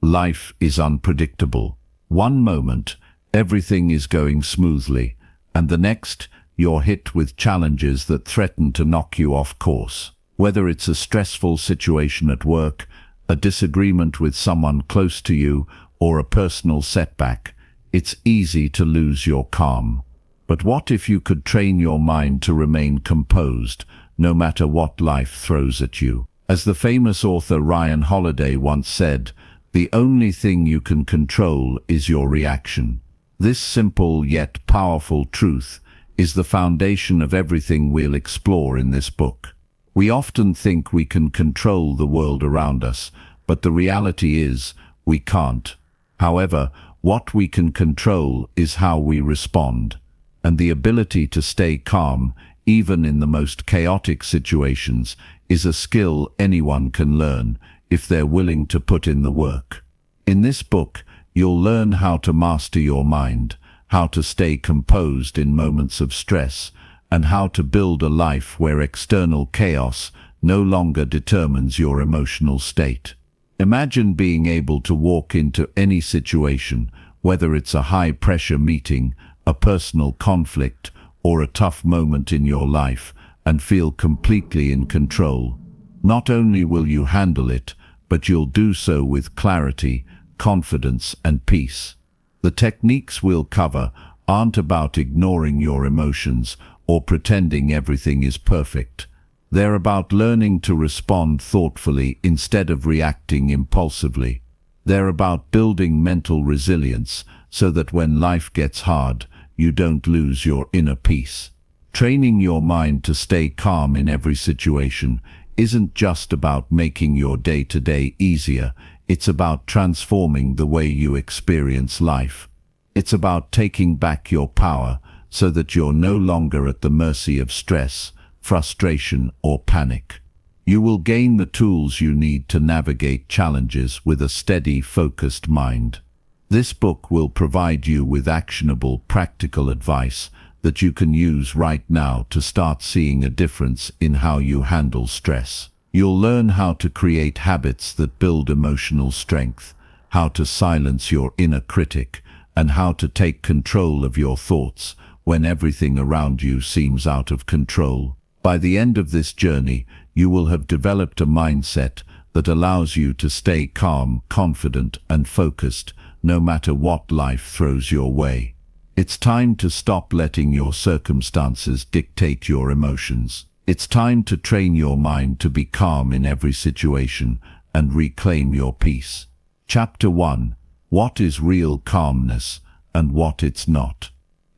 Life is unpredictable. One moment, everything is going smoothly, and the next, you're hit with challenges that threaten to knock you off course. Whether it's a stressful situation at work, a disagreement with someone close to you, or a personal setback, it's easy to lose your calm. But what if you could train your mind to remain composed, no matter what life throws at you? As the famous author Ryan Holiday once said, "The only thing you can control is your reaction." This simple yet powerful truth is the foundation of everything we'll explore in this book. We often think we can control the world around us, but the reality is we can't. However, what we can control is how we respond, and the ability to stay calm, even in the most chaotic situations, is a skill anyone can learn if they're willing to put in the work. In this book, you'll learn how to master your mind, how to stay composed in moments of stress, and how to build a life where external chaos no longer determines your emotional state. Imagine being able to walk into any situation, whether it's a high-pressure meeting, a personal conflict, or a tough moment in your life, and feel completely in control. Not only will you handle it, but you'll do so with clarity, confidence, and peace. The techniques we'll cover aren't about ignoring your emotions or pretending everything is perfect. They're about learning to respond thoughtfully instead of reacting impulsively. They're about building mental resilience so that when life gets hard, you don't lose your inner peace. Training your mind to stay calm in every situation isn't just about making your day-to-day easier, it's about transforming the way you experience life. It's about taking back your power so that you're no longer at the mercy of stress, frustration, or panic. You will gain the tools you need to navigate challenges with a steady, focused mind. This book will provide you with actionable, practical advice that you can use right now to start seeing a difference in how you handle stress. You'll learn how to create habits that build emotional strength, how to silence your inner critic, and how to take control of your thoughts when everything around you seems out of control. By the end of this journey, you will have developed a mindset that allows you to stay calm, confident, and focused, no matter what life throws your way. It's time to stop letting your circumstances dictate your emotions. It's time to train your mind to be calm in every situation and reclaim your peace. Chapter 1. What is real calmness and what it's not?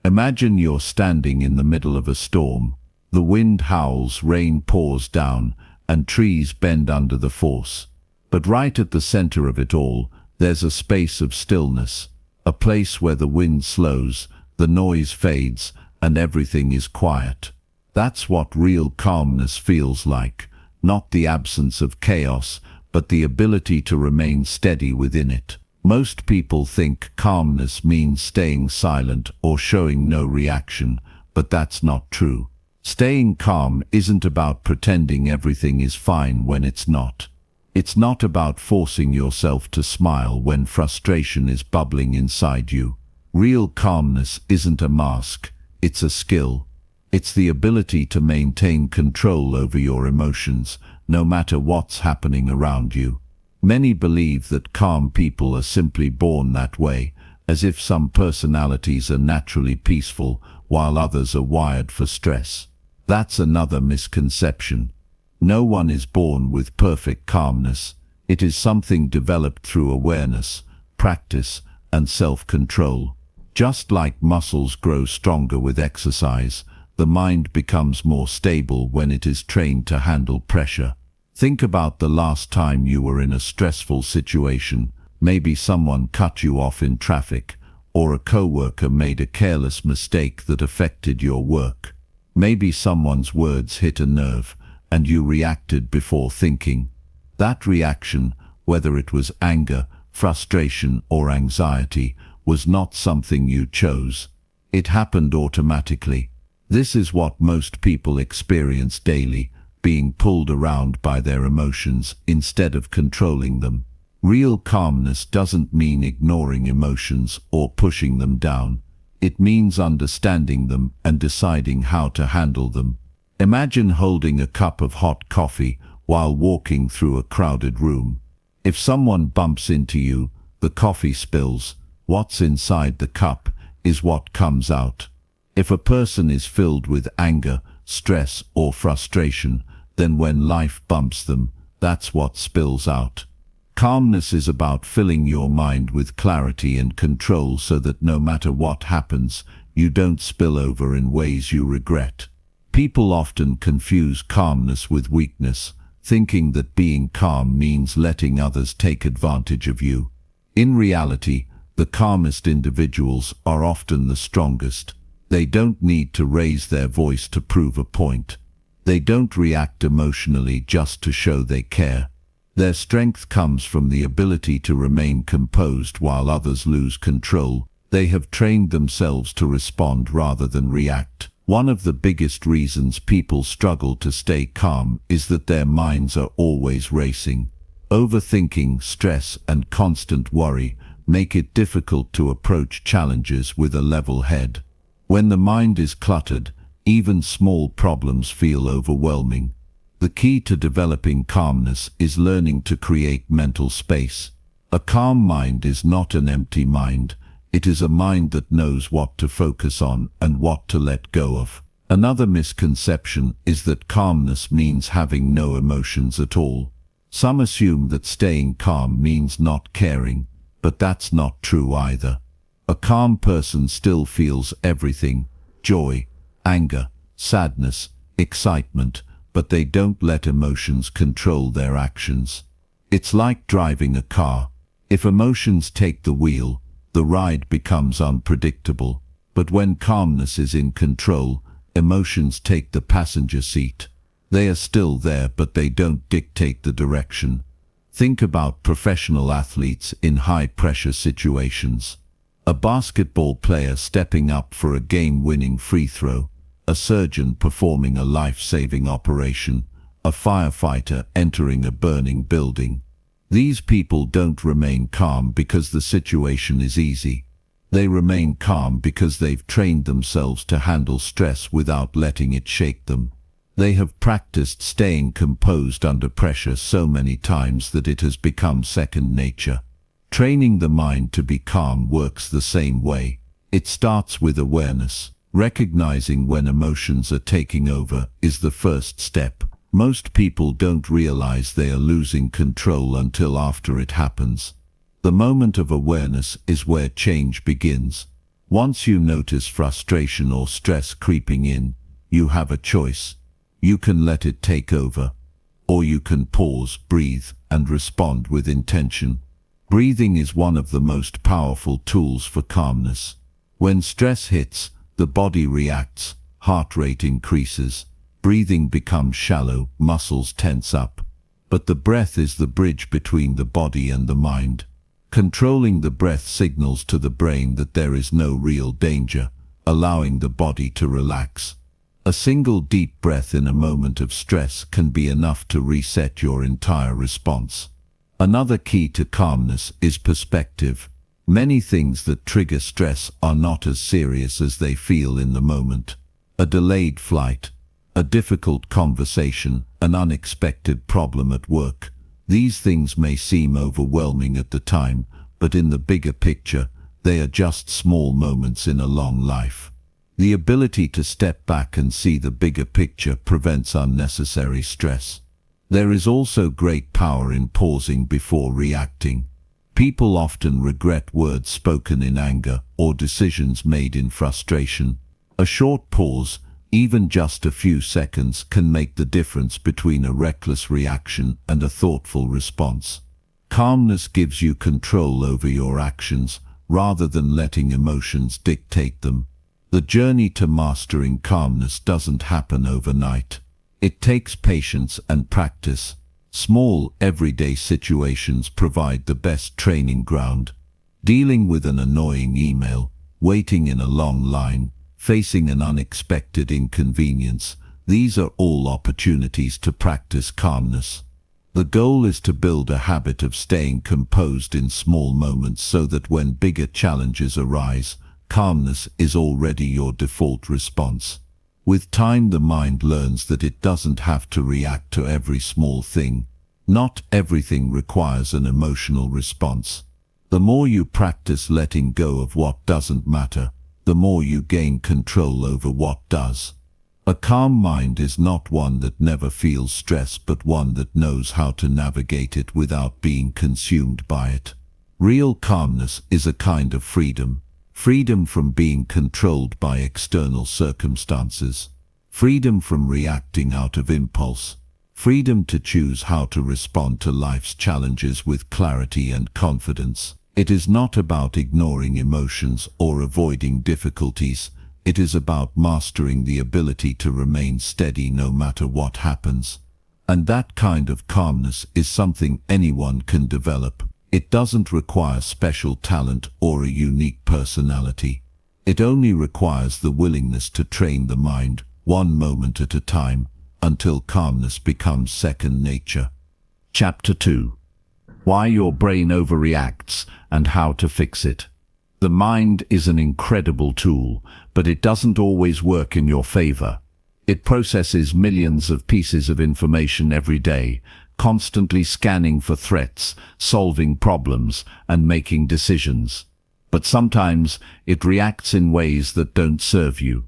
Imagine you're standing in the middle of a storm. The wind howls, rain pours down, and trees bend under the force. But right at the center of it all, there's a space of stillness, a place where the wind slows, the noise fades, and everything is quiet. That's what real calmness feels like, not the absence of chaos, but the ability to remain steady within it. Most people think calmness means staying silent or showing no reaction, but that's not true. Staying calm isn't about pretending everything is fine when it's not. It's not about forcing yourself to smile when frustration is bubbling inside you. Real calmness isn't a mask, it's a skill. It's the ability to maintain control over your emotions, no matter what's happening around you. Many believe that calm people are simply born that way, as if some personalities are naturally peaceful while others are wired for stress. That's another misconception. No one is born with perfect calmness. It is something developed through awareness, practice, and self-control. Just like muscles grow stronger with exercise, the mind becomes more stable when it is trained to handle pressure. Think about the last time you were in a stressful situation. Maybe someone cut you off in traffic, or a coworker made a careless mistake that affected your work. Maybe someone's words hit a nerve, and you reacted before thinking. That reaction, whether it was anger, frustration, or anxiety, was not something you chose. It happened automatically. This is what most people experience daily, being pulled around by their emotions instead of controlling them. Real calmness doesn't mean ignoring emotions or pushing them down. It means understanding them and deciding how to handle them. Imagine holding a cup of hot coffee while walking through a crowded room. If someone bumps into you, the coffee spills. What's inside the cup is what comes out. If a person is filled with anger, stress, or frustration, then when life bumps them, that's what spills out. Calmness is about filling your mind with clarity and control so that no matter what happens, you don't spill over in ways you regret. People often confuse calmness with weakness, thinking that being calm means letting others take advantage of you. In reality, the calmest individuals are often the strongest. They don't need to raise their voice to prove a point. They don't react emotionally just to show they care. Their strength comes from the ability to remain composed while others lose control. They have trained themselves to respond rather than react. One of the biggest reasons people struggle to stay calm is that their minds are always racing. Overthinking, stress, and constant worry make it difficult to approach challenges with a level head. When the mind is cluttered, even small problems feel overwhelming. The key to developing calmness is learning to create mental space. A calm mind is not an empty mind. It is a mind that knows what to focus on and what to let go of. Another misconception is that calmness means having no emotions at all. Some assume that staying calm means not caring, but that's not true either. A calm person still feels everything: joy, anger, sadness, excitement, but they don't let emotions control their actions. It's like driving a car. If emotions take the wheel, the ride becomes unpredictable. But when calmness is in control, emotions take the passenger seat. They are still there, but they don't dictate the direction. Think about professional athletes in high-pressure situations. A basketball player stepping up for a game-winning free throw, a surgeon performing a life-saving operation, a firefighter entering a burning building. These people don't remain calm because the situation is easy. They remain calm because they've trained themselves to handle stress without letting it shake them. They have practiced staying composed under pressure so many times that it has become second nature. Training the mind to be calm works the same way. It starts with awareness. Recognizing when emotions are taking over is the first step. Most people don't realize they are losing control until after it happens. The moment of awareness is where change begins. Once you notice frustration or stress creeping in, you have a choice. You can let it take over, or you can pause, breathe, and respond with intention. Breathing is one of the most powerful tools for calmness. When stress hits, the body reacts, heart rate increases, breathing becomes shallow, muscles tense up. But the breath is the bridge between the body and the mind. Controlling the breath signals to the brain that there is no real danger, allowing the body to relax. A single deep breath in a moment of stress can be enough to reset your entire response. Another key to calmness is perspective. Many things that trigger stress are not as serious as they feel in the moment. A delayed flight, a difficult conversation, an unexpected problem at work. These things may seem overwhelming at the time, but in the bigger picture, they are just small moments in a long life. The ability to step back and see the bigger picture prevents unnecessary stress. There is also great power in pausing before reacting. People often regret words spoken in anger or decisions made in frustration. A short pause, even just a few seconds, can make the difference between a reckless reaction and a thoughtful response. Calmness gives you control over your actions rather than letting emotions dictate them. The journey to mastering calmness doesn't happen overnight. It takes patience and practice. Small, everyday situations provide the best training ground. Dealing with an annoying email, waiting in a long line, facing an unexpected inconvenience, these are all opportunities to practice calmness. The goal is to build a habit of staying composed in small moments so that when bigger challenges arise, calmness is already your default response. With time, the mind learns that it doesn't have to react to every small thing. Not everything requires an emotional response. The more you practice letting go of what doesn't matter, the more you gain control over what does. A calm mind is not one that never feels stress, but one that knows how to navigate it without being consumed by it. Real calmness is a kind of freedom. Freedom from being controlled by external circumstances. Freedom from reacting out of impulse. Freedom to choose how to respond to life's challenges with clarity and confidence. It is not about ignoring emotions or avoiding difficulties. It is about mastering the ability to remain steady no matter what happens. And that kind of calmness is something anyone can develop. It doesn't require special talent or a unique personality. It only requires the willingness to train the mind, one moment at a time, until calmness becomes second nature. Chapter 2. Why your brain overreacts and how to fix it. The mind is an incredible tool, but it doesn't always work in your favor. It processes millions of pieces of information every day, constantly scanning for threats, solving problems, and making decisions. But sometimes it reacts in ways that don't serve you.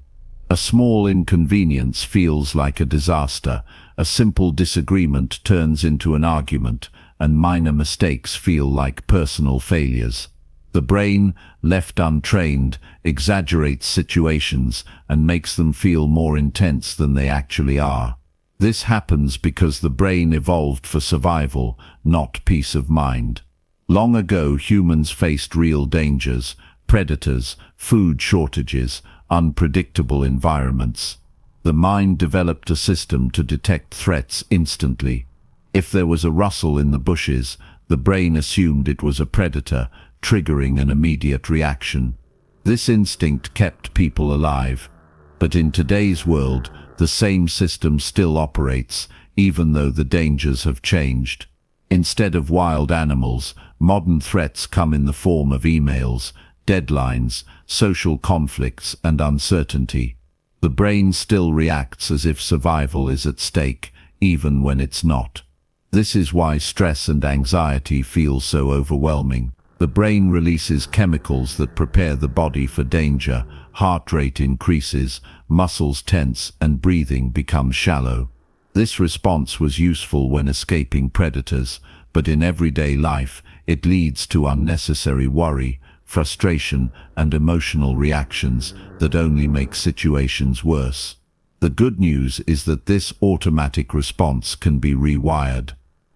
A small inconvenience feels like a disaster, a simple disagreement turns into an argument, and minor mistakes feel like personal failures. The brain, left untrained, exaggerates situations and makes them feel more intense than they actually are. This happens because the brain evolved for survival, not peace of mind. Long ago, humans faced real dangers, predators, food shortages, unpredictable environments. The mind developed a system to detect threats instantly. If there was a rustle in the bushes, the brain assumed it was a predator, triggering an immediate reaction. This instinct kept people alive. But in today's world, the same system still operates, even though the dangers have changed. Instead of wild animals, modern threats come in the form of emails, deadlines, social conflicts, and uncertainty. The brain still reacts as if survival is at stake, even when it's not. This is why stress and anxiety feel so overwhelming. The brain releases chemicals that prepare the body for danger, heart rate increases, muscles tense, and breathing becomes shallow. This response was useful when escaping predators, but in everyday life, it leads to unnecessary worry, frustration, and emotional reactions that only make situations worse. The good news is that this automatic response can be rewired.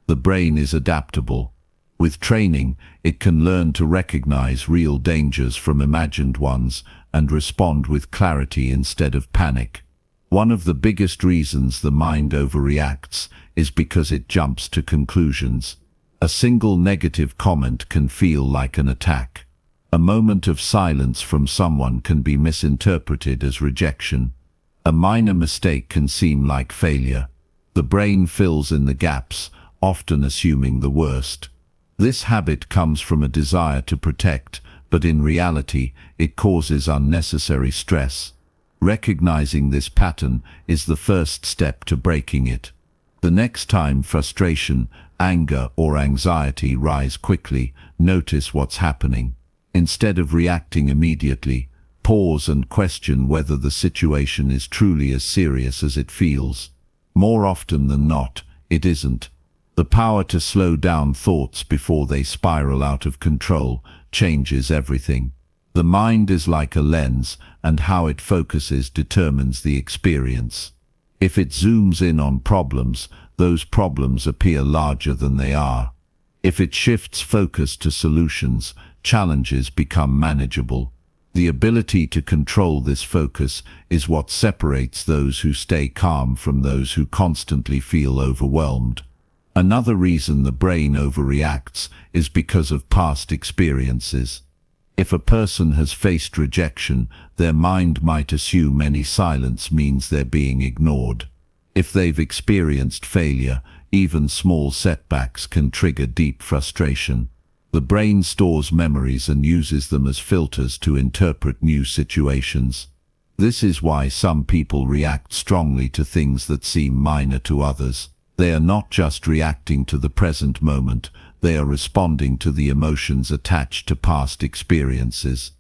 The brain is adaptable. With training, it can learn to recognize real dangers from imagined ones and respond with clarity instead of panic. One of the biggest reasons the mind overreacts is because it jumps to conclusions. A single negative comment can feel like an attack. A moment of silence from someone can be misinterpreted as rejection. A minor mistake can seem like failure. The brain fills in the gaps, often assuming the worst. This habit comes from a desire to protect, but in reality, it causes unnecessary stress. Recognizing this pattern is the first step to breaking it. The next time frustration, anger, or anxiety rise quickly, notice what's happening. Instead of reacting immediately, pause and question whether the situation is truly as serious as it feels. More often than not, it isn't. The power to slow down thoughts before they spiral out of control changes everything. The mind is like a lens, and how it focuses determines the experience. If it zooms in on problems, those problems appear larger than they are. If it shifts focus to solutions, challenges become manageable. The ability to control this focus is what separates those who stay calm from those who constantly feel overwhelmed. Another reason the brain overreacts is because of past experiences. If a person has faced rejection, their mind might assume any silence means they're being ignored. If they've experienced failure, Even small setbacks can trigger deep frustration. The brain stores memories and uses them as filters to interpret new situations. This is why some people react strongly to things that seem minor to others. They are not just reacting to the present moment, they are responding to the emotions attached to past experiences.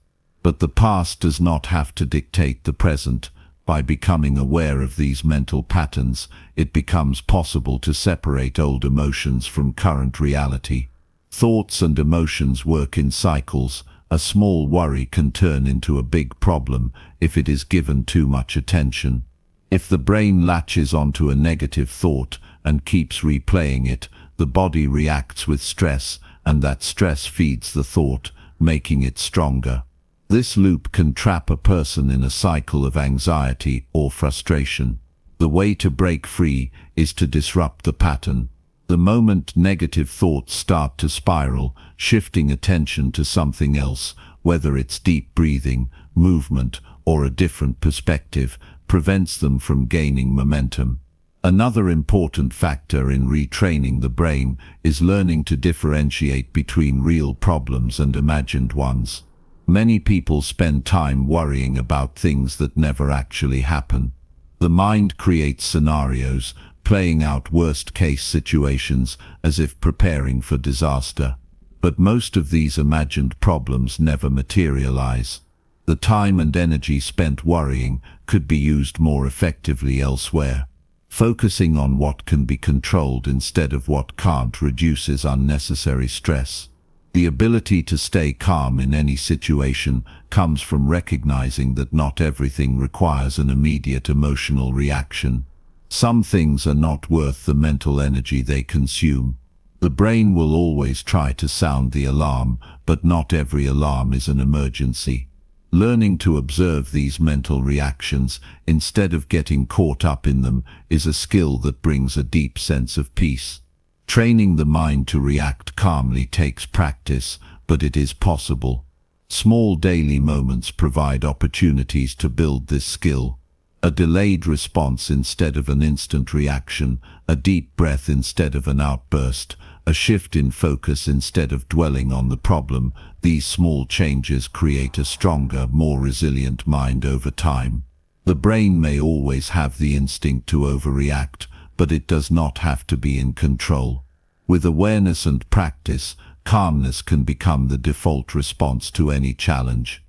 But the past does not have to dictate the present. By becoming aware of these mental patterns, it becomes possible to separate old emotions from current reality. Thoughts and emotions work in cycles. A small worry can turn into a big problem if it is given too much attention. If the brain latches onto a negative thought and keeps replaying it, the body reacts with stress, and that stress feeds the thought, making it stronger. This loop can trap a person in a cycle of anxiety or frustration. The way to break free is to disrupt the pattern. The moment negative thoughts start to spiral, shifting attention to something else, whether it's deep breathing, movement, or a different perspective, prevents them from gaining momentum. Another important factor in retraining the brain is learning to differentiate between real problems and imagined ones. Many people spend time worrying about things that never actually happen. The mind creates scenarios, playing out worst-case situations as if preparing for disaster. But most of these imagined problems never materialize. The time and energy spent worrying could be used more effectively elsewhere. Focusing on what can be controlled instead of what can't reduces unnecessary stress. The ability to stay calm in any situation comes from recognizing that not everything requires an immediate emotional reaction. Some things are not worth the mental energy they consume. The brain will always try to sound the alarm, but not every alarm is an emergency. Learning to observe these mental reactions instead of getting caught up in them is a skill that brings a deep sense of peace. Training the mind to react calmly takes practice, but it is possible. Small daily moments provide opportunities to build this skill. A delayed response instead of an instant reaction, a deep breath instead of an outburst, a shift in focus instead of dwelling on the problem. These small changes create a stronger, more resilient mind over time. The brain may always have the instinct to overreact, but it does not have to be in control. With awareness and practice, calmness can become the default response to any challenge.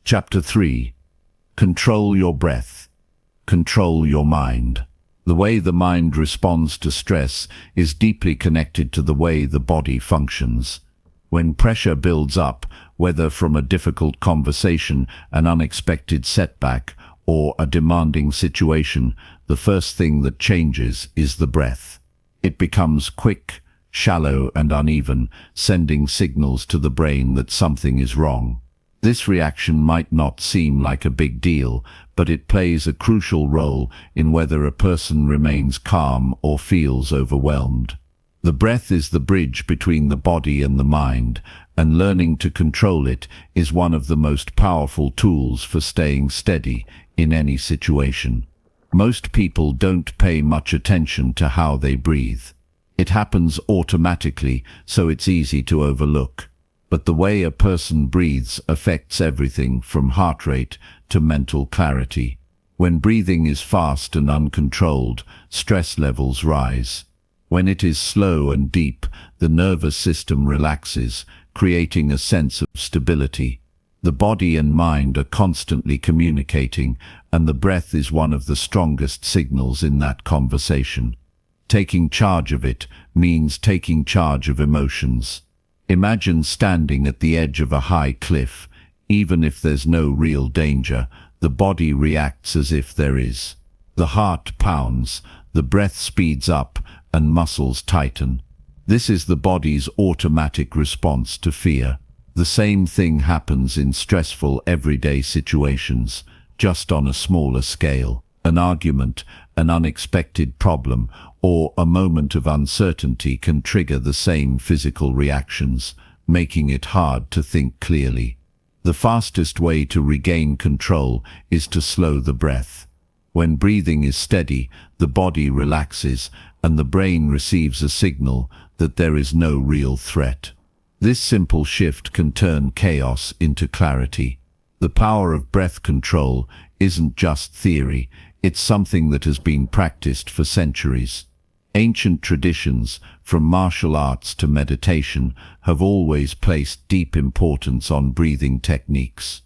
Chapter 3. Control your breath. Control your mind. The way the mind responds to stress is deeply connected to the way the body functions. When pressure builds up, whether from a difficult conversation, an unexpected setback, or a demanding situation, the first thing that changes is the breath. It becomes quick, shallow, and uneven, sending signals to the brain that something is wrong. This reaction might not seem like a big deal, but it plays a crucial role in whether a person remains calm or feels overwhelmed. The breath is the bridge between the body and the mind, and learning to control it is one of the most powerful tools for staying steady in any situation. Most people don't pay much attention to how they breathe. It happens automatically, so it's easy to overlook. But the way a person breathes affects everything from heart rate to mental clarity. When breathing is fast and uncontrolled, stress levels rise. When it is slow and deep, the nervous system relaxes, creating a sense of stability. The body and mind are constantly communicating, and the breath is one of the strongest signals in that conversation. Taking charge of it means taking charge of emotions. Imagine standing at the edge of a high cliff. Even if there's no real danger, the body reacts as if there is. The heart pounds, the breath speeds up, and muscles tighten. This is the body's automatic response to fear. The same thing happens in stressful everyday situations, just on a smaller scale. An argument, an unexpected problem, or a moment of uncertainty can trigger the same physical reactions, making it hard to think clearly. The fastest way to regain control is to slow the breath. When breathing is steady, the body relaxes and the brain receives a signal that there is no real threat. This simple shift can turn chaos into clarity. The power of breath control isn't just theory, it's something that has been practiced for centuries. Ancient traditions, from martial arts to meditation, have always placed deep importance on breathing techniques.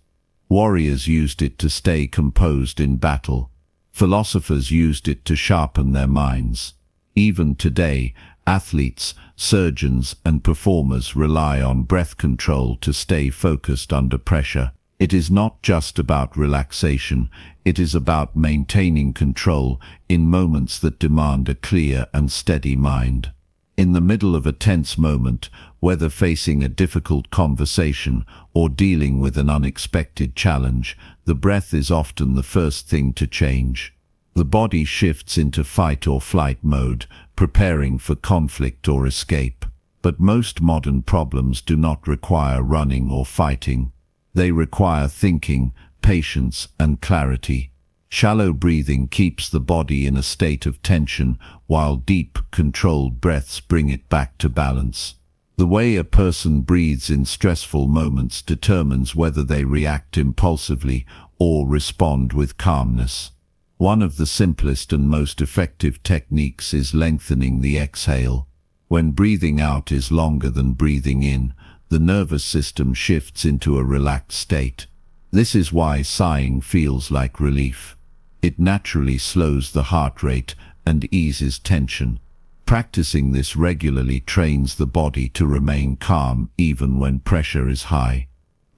Warriors used it to stay composed in battle. Philosophers used it to sharpen their minds. Even today, athletes, surgeons, and performers rely on breath control to stay focused under pressure. It is not just about relaxation, it is about maintaining control in moments that demand a clear and steady mind. In the middle of a tense moment, whether facing a difficult conversation or dealing with an unexpected challenge, the breath is often the first thing to change. The body shifts into fight or flight mode, preparing for conflict or escape. But most modern problems do not require running or fighting. They require thinking, patience, and clarity. Shallow breathing keeps the body in a state of tension, while deep, controlled breaths bring it back to balance. The way a person breathes in stressful moments determines whether they react impulsively or respond with calmness. One of the simplest and most effective techniques is lengthening the exhale. When breathing out is longer than breathing in, the nervous system shifts into a relaxed state. This is why sighing feels like relief. It naturally slows the heart rate and eases tension. Practicing this regularly trains the body to remain calm even when pressure is high.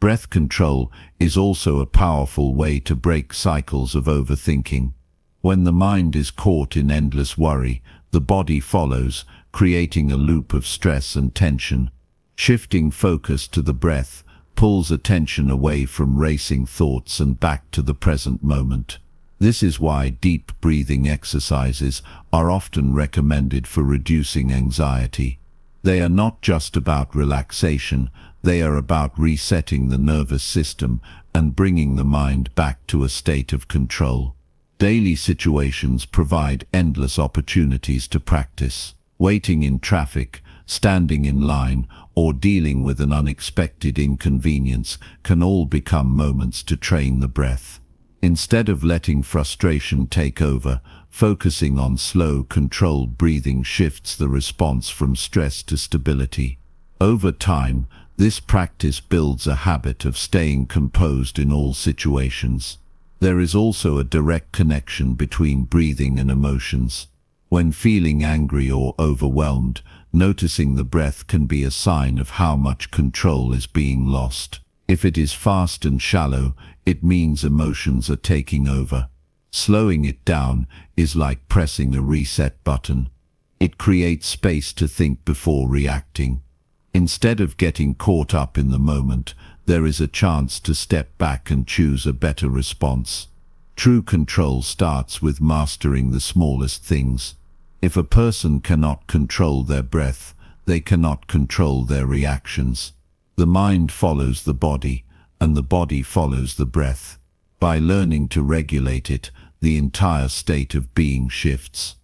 Breath control is also a powerful way to break cycles of overthinking. When the mind is caught in endless worry, the body follows, creating a loop of stress and tension. Shifting focus to the breath pulls attention away from racing thoughts and back to the present moment. This is why deep breathing exercises are often recommended for reducing anxiety. They are not just about relaxation, they are about resetting the nervous system and bringing the mind back to a state of control. Daily situations provide endless opportunities to practice. Waiting in traffic, standing in line, or dealing with an unexpected inconvenience can all become moments to train the breath. Instead of letting frustration take over, focusing on slow, controlled breathing shifts the response from stress to stability. Over time, this practice builds a habit of staying composed in all situations. There is also a direct connection between breathing and emotions. When feeling angry or overwhelmed, noticing the breath can be a sign of how much control is being lost. If it is fast and shallow, it means emotions are taking over. Slowing it down is like pressing a reset button. It creates space to think before reacting. Instead of getting caught up in the moment, there is a chance to step back and choose a better response. True control starts with mastering the smallest things. If a person cannot control their breath, they cannot control their reactions. The mind follows the body, and the body follows the breath. By learning to regulate it, the entire state of being shifts.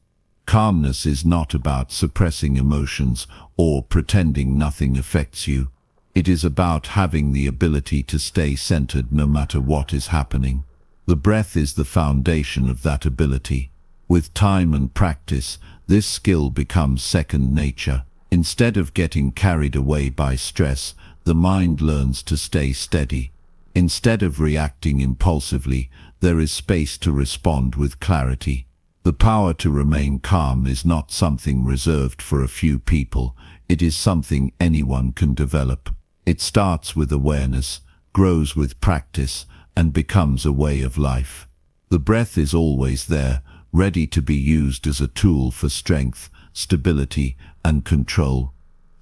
Calmness is not about suppressing emotions or pretending nothing affects you. It is about having the ability to stay centered no matter what is happening. The breath is the foundation of that ability. With time and practice, this skill becomes second nature. Instead of getting carried away by stress, the mind learns to stay steady. Instead of reacting impulsively, there is space to respond with clarity. The power to remain calm is not something reserved for a few people. It is something anyone can develop. It starts with awareness, grows with practice, and becomes a way of life. The breath is always there, ready to be used as a tool for strength, stability, and control.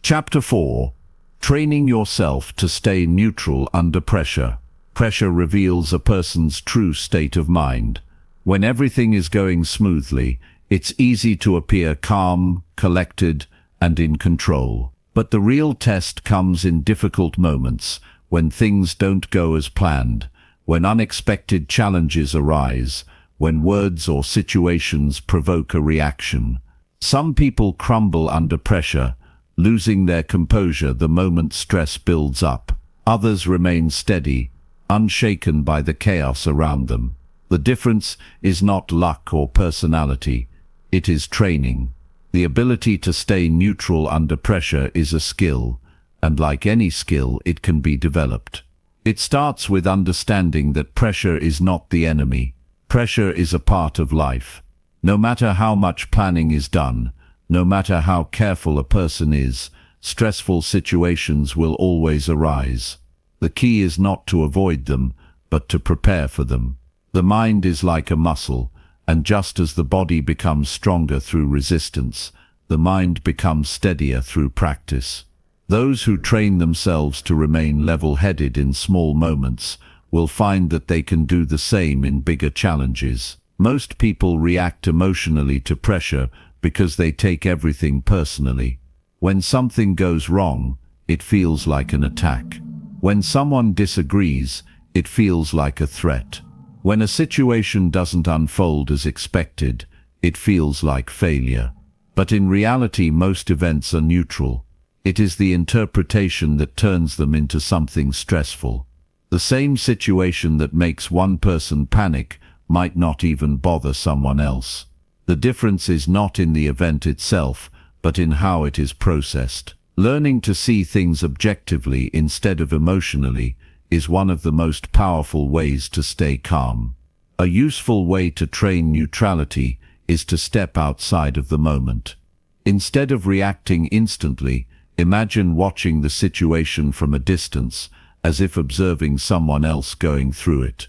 Chapter 4. Training yourself to stay neutral under pressure. Pressure reveals a person's true state of mind. When everything is going smoothly, it's easy to appear calm, collected, and in control. But the real test comes in difficult moments, when things don't go as planned, when unexpected challenges arise, when words or situations provoke a reaction. Some people crumble under pressure, losing their composure the moment stress builds up. Others remain steady, unshaken by the chaos around them. The difference is not luck or personality, it is training. The ability to stay neutral under pressure is a skill, and like any skill, it can be developed. It starts with understanding that pressure is not the enemy. Pressure is a part of life. No matter how much planning is done, no matter how careful a person is, stressful situations will always arise. The key is not to avoid them, but to prepare for them. The mind is like a muscle, and just as the body becomes stronger through resistance, the mind becomes steadier through practice. Those who train themselves to remain level-headed in small moments will find that they can do the same in bigger challenges. Most people react emotionally to pressure because they take everything personally. When something goes wrong, it feels like an attack. When someone disagrees, it feels like a threat. When a situation doesn't unfold as expected, it feels like failure. But in reality, most events are neutral. It is the interpretation that turns them into something stressful. The same situation that makes one person panic might not even bother someone else. The difference is not in the event itself, but in how it is processed. Learning to see things objectively instead of emotionally is one of the most powerful ways to stay calm. A useful way to train neutrality is to step outside of the moment. Instead of reacting instantly, imagine watching the situation from a distance, as if observing someone else going through it.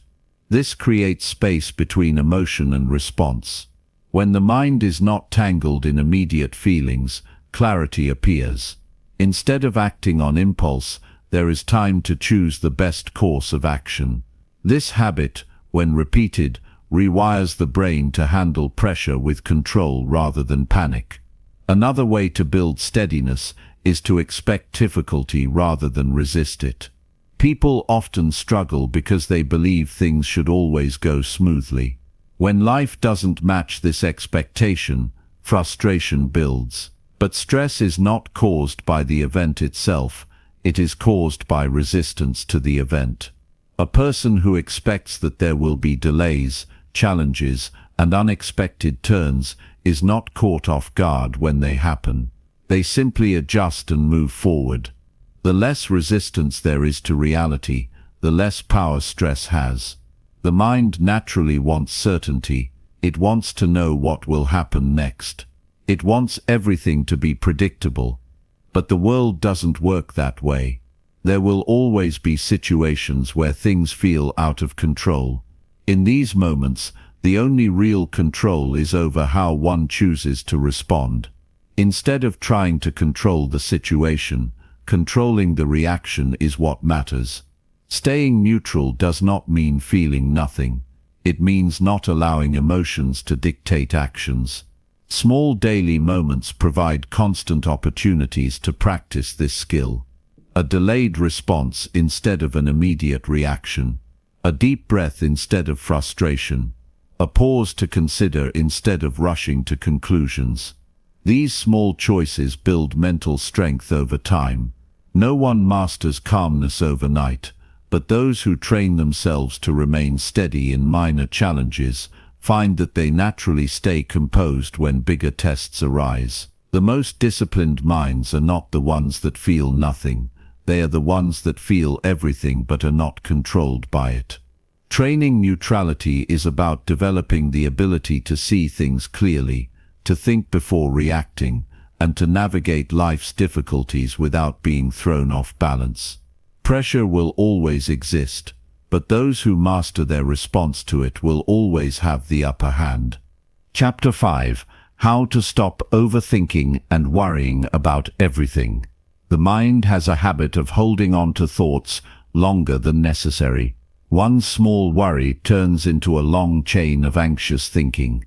This creates space between emotion and response. When the mind is not tangled in immediate feelings, clarity appears. Instead of acting on impulse, there is time to choose the best course of action. This habit, when repeated, rewires the brain to handle pressure with control rather than panic. Another way to build steadiness is to expect difficulty rather than resist it. People often struggle because they believe things should always go smoothly. When life doesn't match this expectation, frustration builds. But stress is not caused by the event itself, it is caused by resistance to the event. A person who expects that there will be delays, challenges, and unexpected turns is not caught off guard when they happen. They simply adjust and move forward. The less resistance there is to reality, the less power stress has. The mind naturally wants certainty. It wants to know what will happen next. It wants everything to be predictable. But the world doesn't work that way. There will always be situations where things feel out of control. In these moments, the only real control is over how one chooses to respond. Instead of trying to control the situation, controlling the reaction is what matters. Staying neutral does not mean feeling nothing. It means not allowing emotions to dictate actions. Small daily moments provide constant opportunities to practice this skill. A delayed response instead of an immediate reaction. A deep breath instead of frustration. A pause to consider instead of rushing to conclusions. These small choices build mental strength over time. No one masters calmness overnight, but those who train themselves to remain steady in minor challenges find that they naturally stay composed when bigger tests arise. The most disciplined minds are not the ones that feel nothing. They are the ones that feel everything but are not controlled by it. Training neutrality is about developing the ability to see things clearly, to think before reacting, and to navigate life's difficulties without being thrown off balance. Pressure will always exist, but those who master their response to it will always have the upper hand. Chapter 5: How to Stop Overthinking and Worrying About Everything. The mind has a habit of holding on to thoughts longer than necessary. One small worry turns into a long chain of anxious thinking.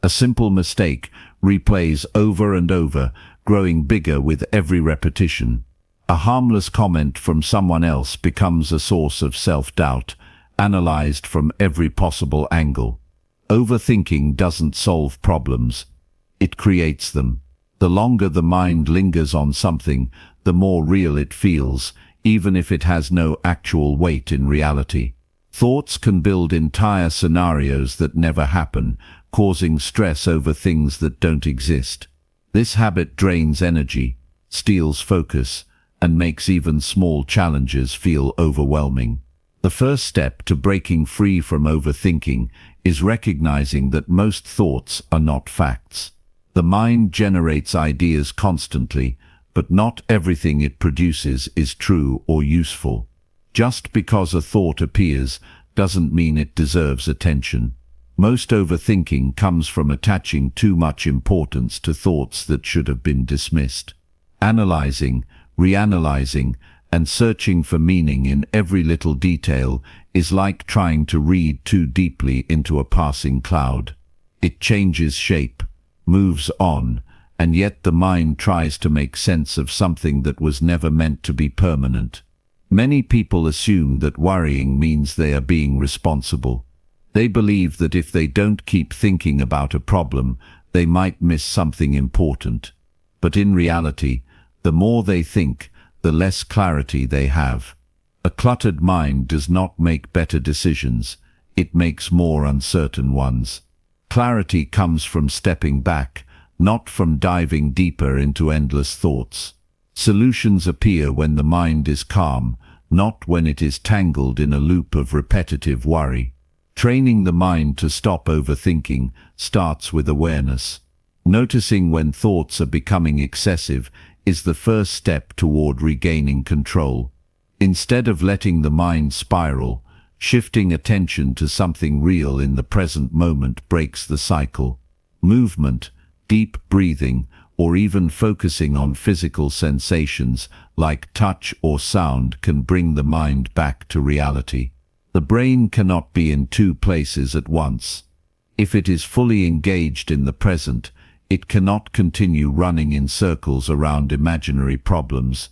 A simple mistake replays over and over, growing bigger with every repetition. A harmless comment from someone else becomes a source of self-doubt, analyzed from every possible angle. Overthinking doesn't solve problems. It creates them. The longer the mind lingers on something, the more real it feels, even if it has no actual weight in reality. Thoughts can build entire scenarios that never happen, causing stress over things that don't exist. This habit drains energy, steals focus, and makes even small challenges feel overwhelming. The first step to breaking free from overthinking is recognizing that most thoughts are not facts. The mind generates ideas constantly, but not everything it produces is true or useful. Just because a thought appears doesn't mean it deserves attention. Most overthinking comes from attaching too much importance to thoughts that should have been dismissed. Analyzing, reanalyzing, and searching for meaning in every little detail is like trying to read too deeply into a passing cloud. It changes shape, moves on, and yet the mind tries to make sense of something that was never meant to be permanent. Many people assume that worrying means they are being responsible. They believe that if they don't keep thinking about a problem, they might miss something important. But in reality, the more they think, the less clarity they have. A cluttered mind does not make better decisions, it makes more uncertain ones. Clarity comes from stepping back, not from diving deeper into endless thoughts. Solutions appear when the mind is calm, not when it is tangled in a loop of repetitive worry. Training the mind to stop overthinking starts with awareness. Noticing when thoughts are becoming excessive is the first step toward regaining control. Instead of letting the mind spiral, shifting attention to something real in the present moment breaks the cycle. Movement, deep breathing, or even focusing on physical sensations like touch or sound can bring the mind back to reality. The brain cannot be in two places at once. If it is fully engaged in the present, it cannot continue running in circles around imaginary problems.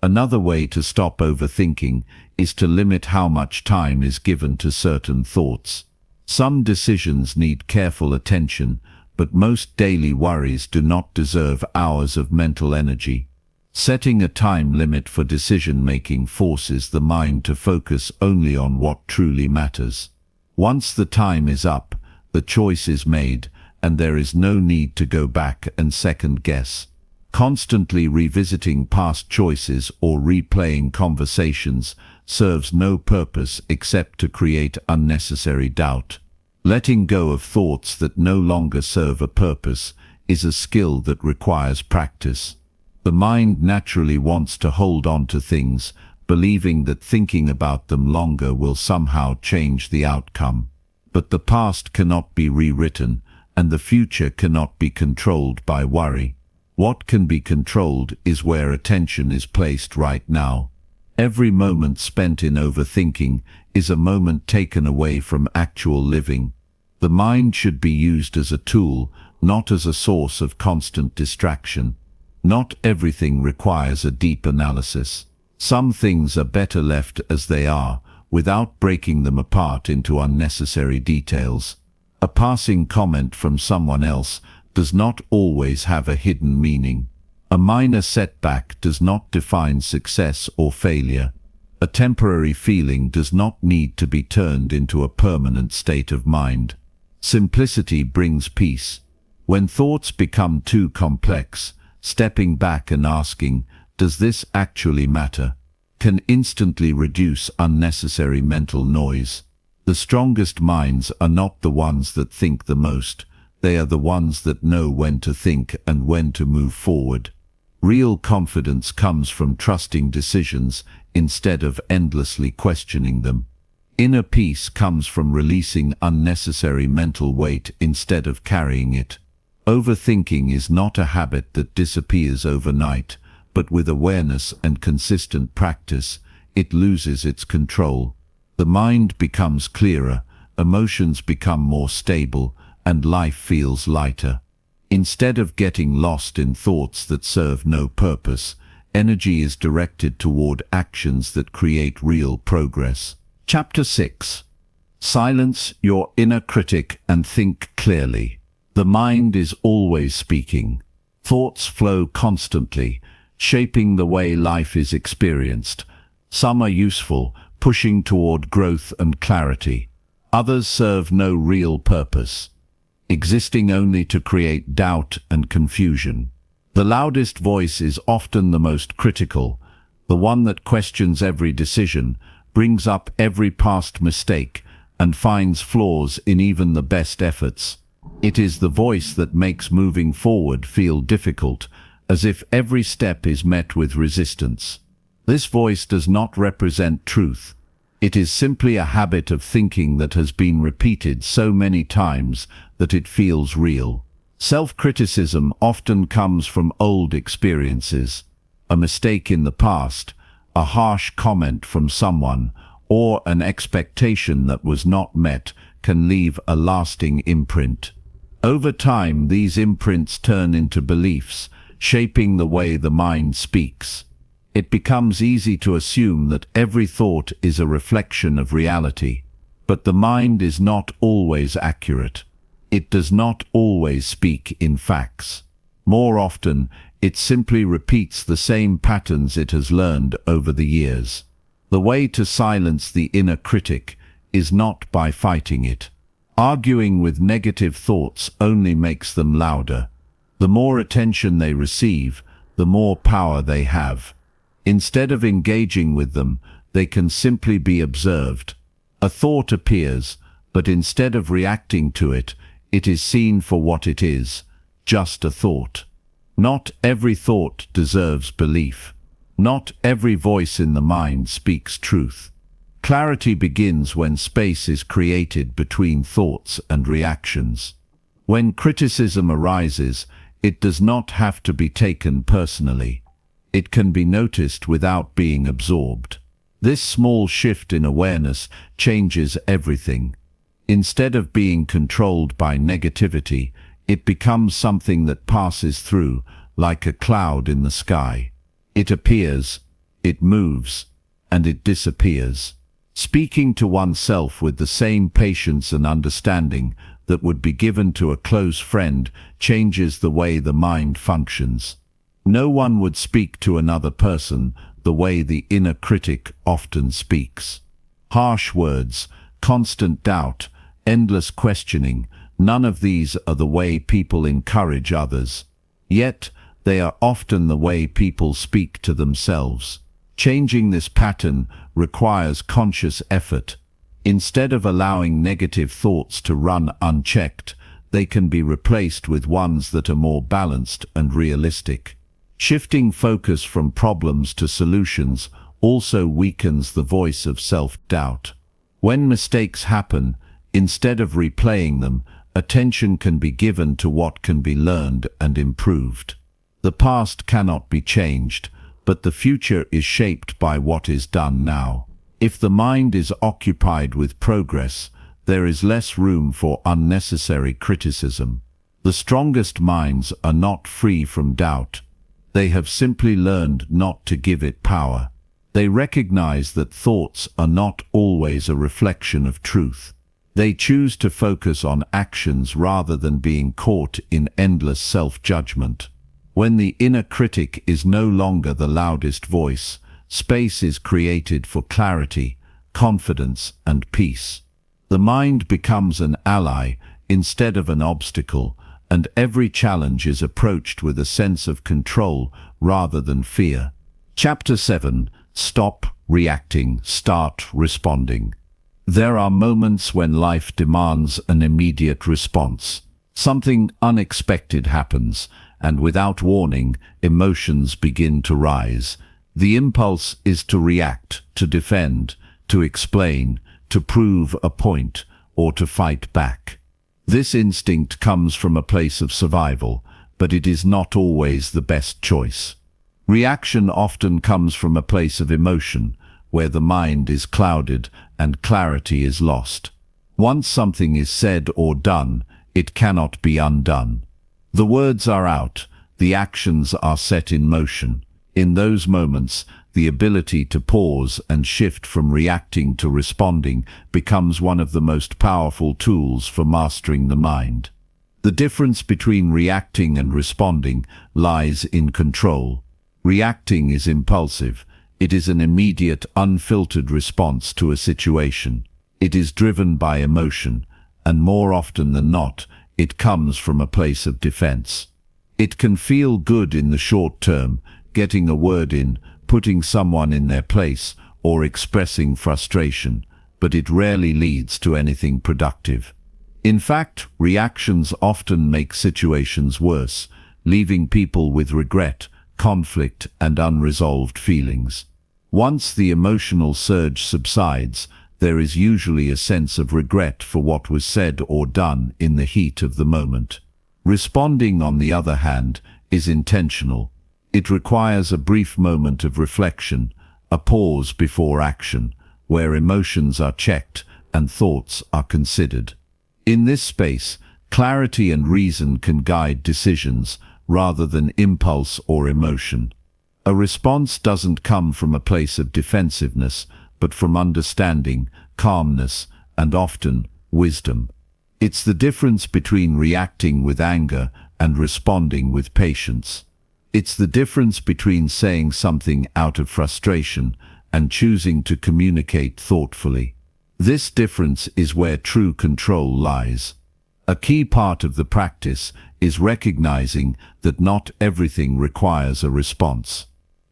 Another way to stop overthinking is to limit how much time is given to certain thoughts. Some decisions need careful attention, but most daily worries do not deserve hours of mental energy. Setting a time limit for decision-making forces the mind to focus only on what truly matters. Once the time is up, the choice is made, and there is no need to go back and second-guess. Constantly revisiting past choices or replaying conversations serves no purpose except to create unnecessary doubt. Letting go of thoughts that no longer serve a purpose is a skill that requires practice. The mind naturally wants to hold on to things, believing that thinking about them longer will somehow change the outcome. But the past cannot be rewritten, and the future cannot be controlled by worry. What can be controlled is where attention is placed right now. Every moment spent in overthinking is a moment taken away from actual living. The mind should be used as a tool, not as a source of constant distraction. Not everything requires a deep analysis. Some things are better left as they are, without breaking them apart into unnecessary details. A passing comment from someone else does not always have a hidden meaning. A minor setback does not define success or failure. A temporary feeling does not need to be turned into a permanent state of mind. Simplicity brings peace. When thoughts become too complex, stepping back and asking, "Does this actually matter?" can instantly reduce unnecessary mental noise. The strongest minds are not the ones that think the most. They are the ones that know when to think and when to move forward. Real confidence comes from trusting decisions instead of endlessly questioning them. Inner peace comes from releasing unnecessary mental weight instead of carrying it. Overthinking is not a habit that disappears overnight, but with awareness and consistent practice, it loses its control. The mind becomes clearer, emotions become more stable, and life feels lighter. Instead of getting lost in thoughts that serve no purpose, energy is directed toward actions that create real progress. Chapter 6. Silence your inner critic and think clearly. The mind is always speaking. Thoughts flow constantly, shaping the way life is experienced. Some are useful, pushing toward growth and clarity. Others serve no real purpose, existing only to create doubt and confusion. The loudest voice is often the most critical, the one that questions every decision, brings up every past mistake, and finds flaws in even the best efforts. It is the voice that makes moving forward feel difficult, as if every step is met with resistance. This voice does not represent truth. It is simply a habit of thinking that has been repeated so many times that it feels real. Self-criticism often comes from old experiences. A mistake in the past, a harsh comment from someone, or an expectation that was not met can leave a lasting imprint. Over time, these imprints turn into beliefs, shaping the way the mind speaks. It becomes easy to assume that every thought is a reflection of reality. But the mind is not always accurate. It does not always speak in facts. More often, it simply repeats the same patterns it has learned over the years. The way to silence the inner critic is not by fighting it. Arguing with negative thoughts only makes them louder. The more attention they receive, the more power they have. Instead of engaging with them, they can simply be observed. A thought appears, but instead of reacting to it, it is seen for what it is, just a thought. Not every thought deserves belief. Not every voice in the mind speaks truth. Clarity begins when space is created between thoughts and reactions. When criticism arises, it does not have to be taken personally. It can be noticed without being absorbed. This small shift in awareness changes everything. Instead of being controlled by negativity, it becomes something that passes through, like a cloud in the sky. It appears, it moves, and it disappears. Speaking to oneself with the same patience and understanding that would be given to a close friend changes the way the mind functions. No one would speak to another person the way the inner critic often speaks. Harsh words, constant doubt, endless questioning, none of these are the way people encourage others. Yet, they are often the way people speak to themselves. Changing this pattern requires conscious effort. Instead of allowing negative thoughts to run unchecked, they can be replaced with ones that are more balanced and realistic. Shifting focus from problems to solutions also weakens the voice of self-doubt. When mistakes happen, instead of replaying them, attention can be given to what can be learned and improved. The past cannot be changed, but the future is shaped by what is done now. If the mind is occupied with progress, there is less room for unnecessary criticism. The strongest minds are not free from doubt. They have simply learned not to give it power. They recognize that thoughts are not always a reflection of truth. They choose to focus on actions rather than being caught in endless self-judgment. When the inner critic is no longer the loudest voice, space is created for clarity, confidence, and peace. The mind becomes an ally instead of an obstacle, and every challenge is approached with a sense of control rather than fear. Chapter 7. Stop reacting, start responding. There are moments when life demands an immediate response. Something unexpected happens, and without warning, emotions begin to rise. The impulse is to react, to defend, to explain, to prove a point, or to fight back. This instinct comes from a place of survival, but it is not always the best choice. Reaction often comes from a place of emotion, where the mind is clouded and clarity is lost. Once something is said or done, it cannot be undone. The words are out, the actions are set in motion. In those moments, the ability to pause and shift from reacting to responding becomes one of the most powerful tools for mastering the mind. The difference between reacting and responding lies in control. Reacting is impulsive. It is an immediate, unfiltered response to a situation. It is driven by emotion, and more often than not, it comes from a place of defense. It can feel good in the short term, getting a word in, putting someone in their place, or expressing frustration, but it rarely leads to anything productive. In fact, reactions often make situations worse, leaving people with regret, conflict, and unresolved feelings. Once the emotional surge subsides, there is usually a sense of regret for what was said or done in the heat of the moment. Responding, on the other hand, is intentional. It requires a brief moment of reflection, a pause before action, where emotions are checked and thoughts are considered. In this space, clarity and reason can guide decisions rather than impulse or emotion. A response doesn't come from a place of defensiveness, but from understanding, calmness, and often wisdom. It's the difference between reacting with anger and responding with patience. It's the difference between saying something out of frustration and choosing to communicate thoughtfully. This difference is where true control lies. A key part of the practice is recognizing that not everything requires a response.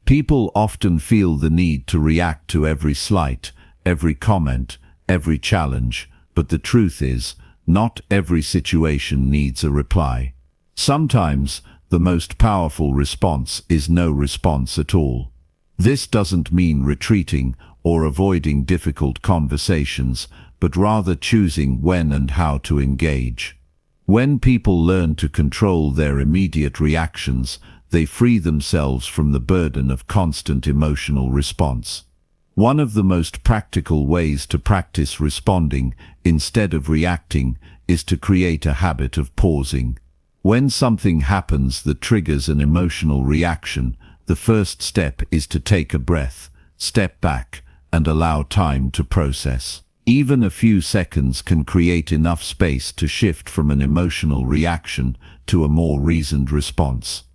People often feel the need to react to every slight, every comment, every challenge, but the truth is, not every situation needs a reply. Sometimes, the most powerful response is no response at all. This doesn't mean retreating or avoiding difficult conversations, but rather choosing when and how to engage. When people learn to control their immediate reactions, they free themselves from the burden of constant emotional response. One of the most practical ways to practice responding instead of reacting is to create a habit of pausing. When something happens that triggers an emotional reaction, the first step is to take a breath, step back, and allow time to process. Even a few seconds can create enough space to shift from an emotional reaction to a more reasoned response.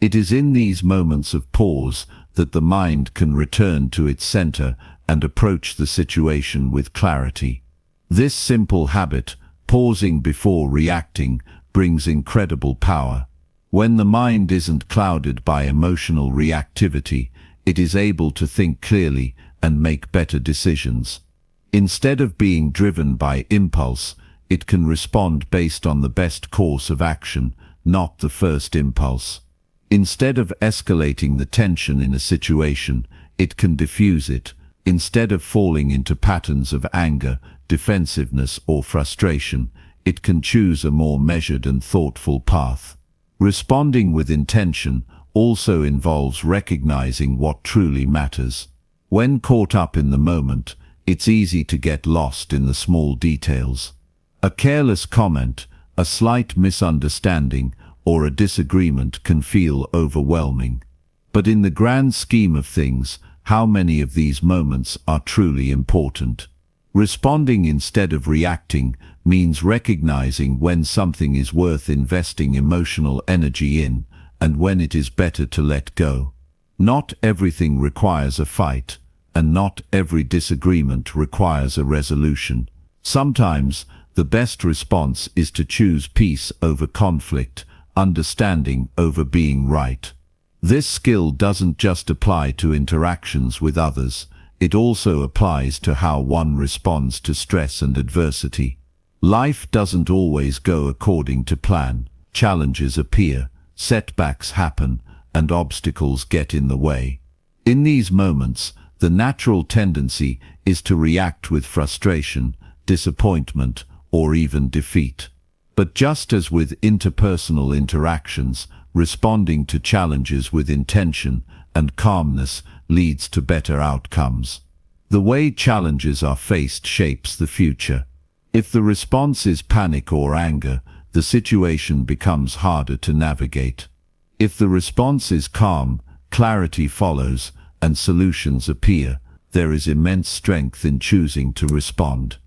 It is in these moments of pause that the mind can return to its center and approach the situation with clarity. This simple habit, pausing before reacting, brings incredible power. When the mind isn't clouded by emotional reactivity, it is able to think clearly and make better decisions. Instead of being driven by impulse, it can respond based on the best course of action, not the first impulse. Instead of escalating the tension in a situation, it can diffuse it. Instead of falling into patterns of anger, defensiveness, or frustration, it can choose a more measured and thoughtful path. Responding with intention also involves recognizing what truly matters. When caught up in the moment, it's easy to get lost in the small details. A careless comment, a slight misunderstanding, or a disagreement can feel overwhelming. But in the grand scheme of things, how many of these moments are truly important? Responding instead of reacting means recognizing when something is worth investing emotional energy in and when it is better to let go. Not everything requires a fight, and not every disagreement requires a resolution. Sometimes, the best response is to choose peace over conflict, understanding over being right. This skill doesn't just apply to interactions with others, it also applies to how one responds to stress and adversity. Life doesn't always go according to plan. Challenges appear, setbacks happen, and obstacles get in the way. In these moments, the natural tendency is to react with frustration, disappointment, or even defeat. But just as with interpersonal interactions, responding to challenges with intention and calmness leads to better outcomes. The way challenges are faced shapes the future. If the response is panic or anger, the situation becomes harder to navigate. If the response is calm, clarity follows and solutions appear, there is immense strength in choosing to respond.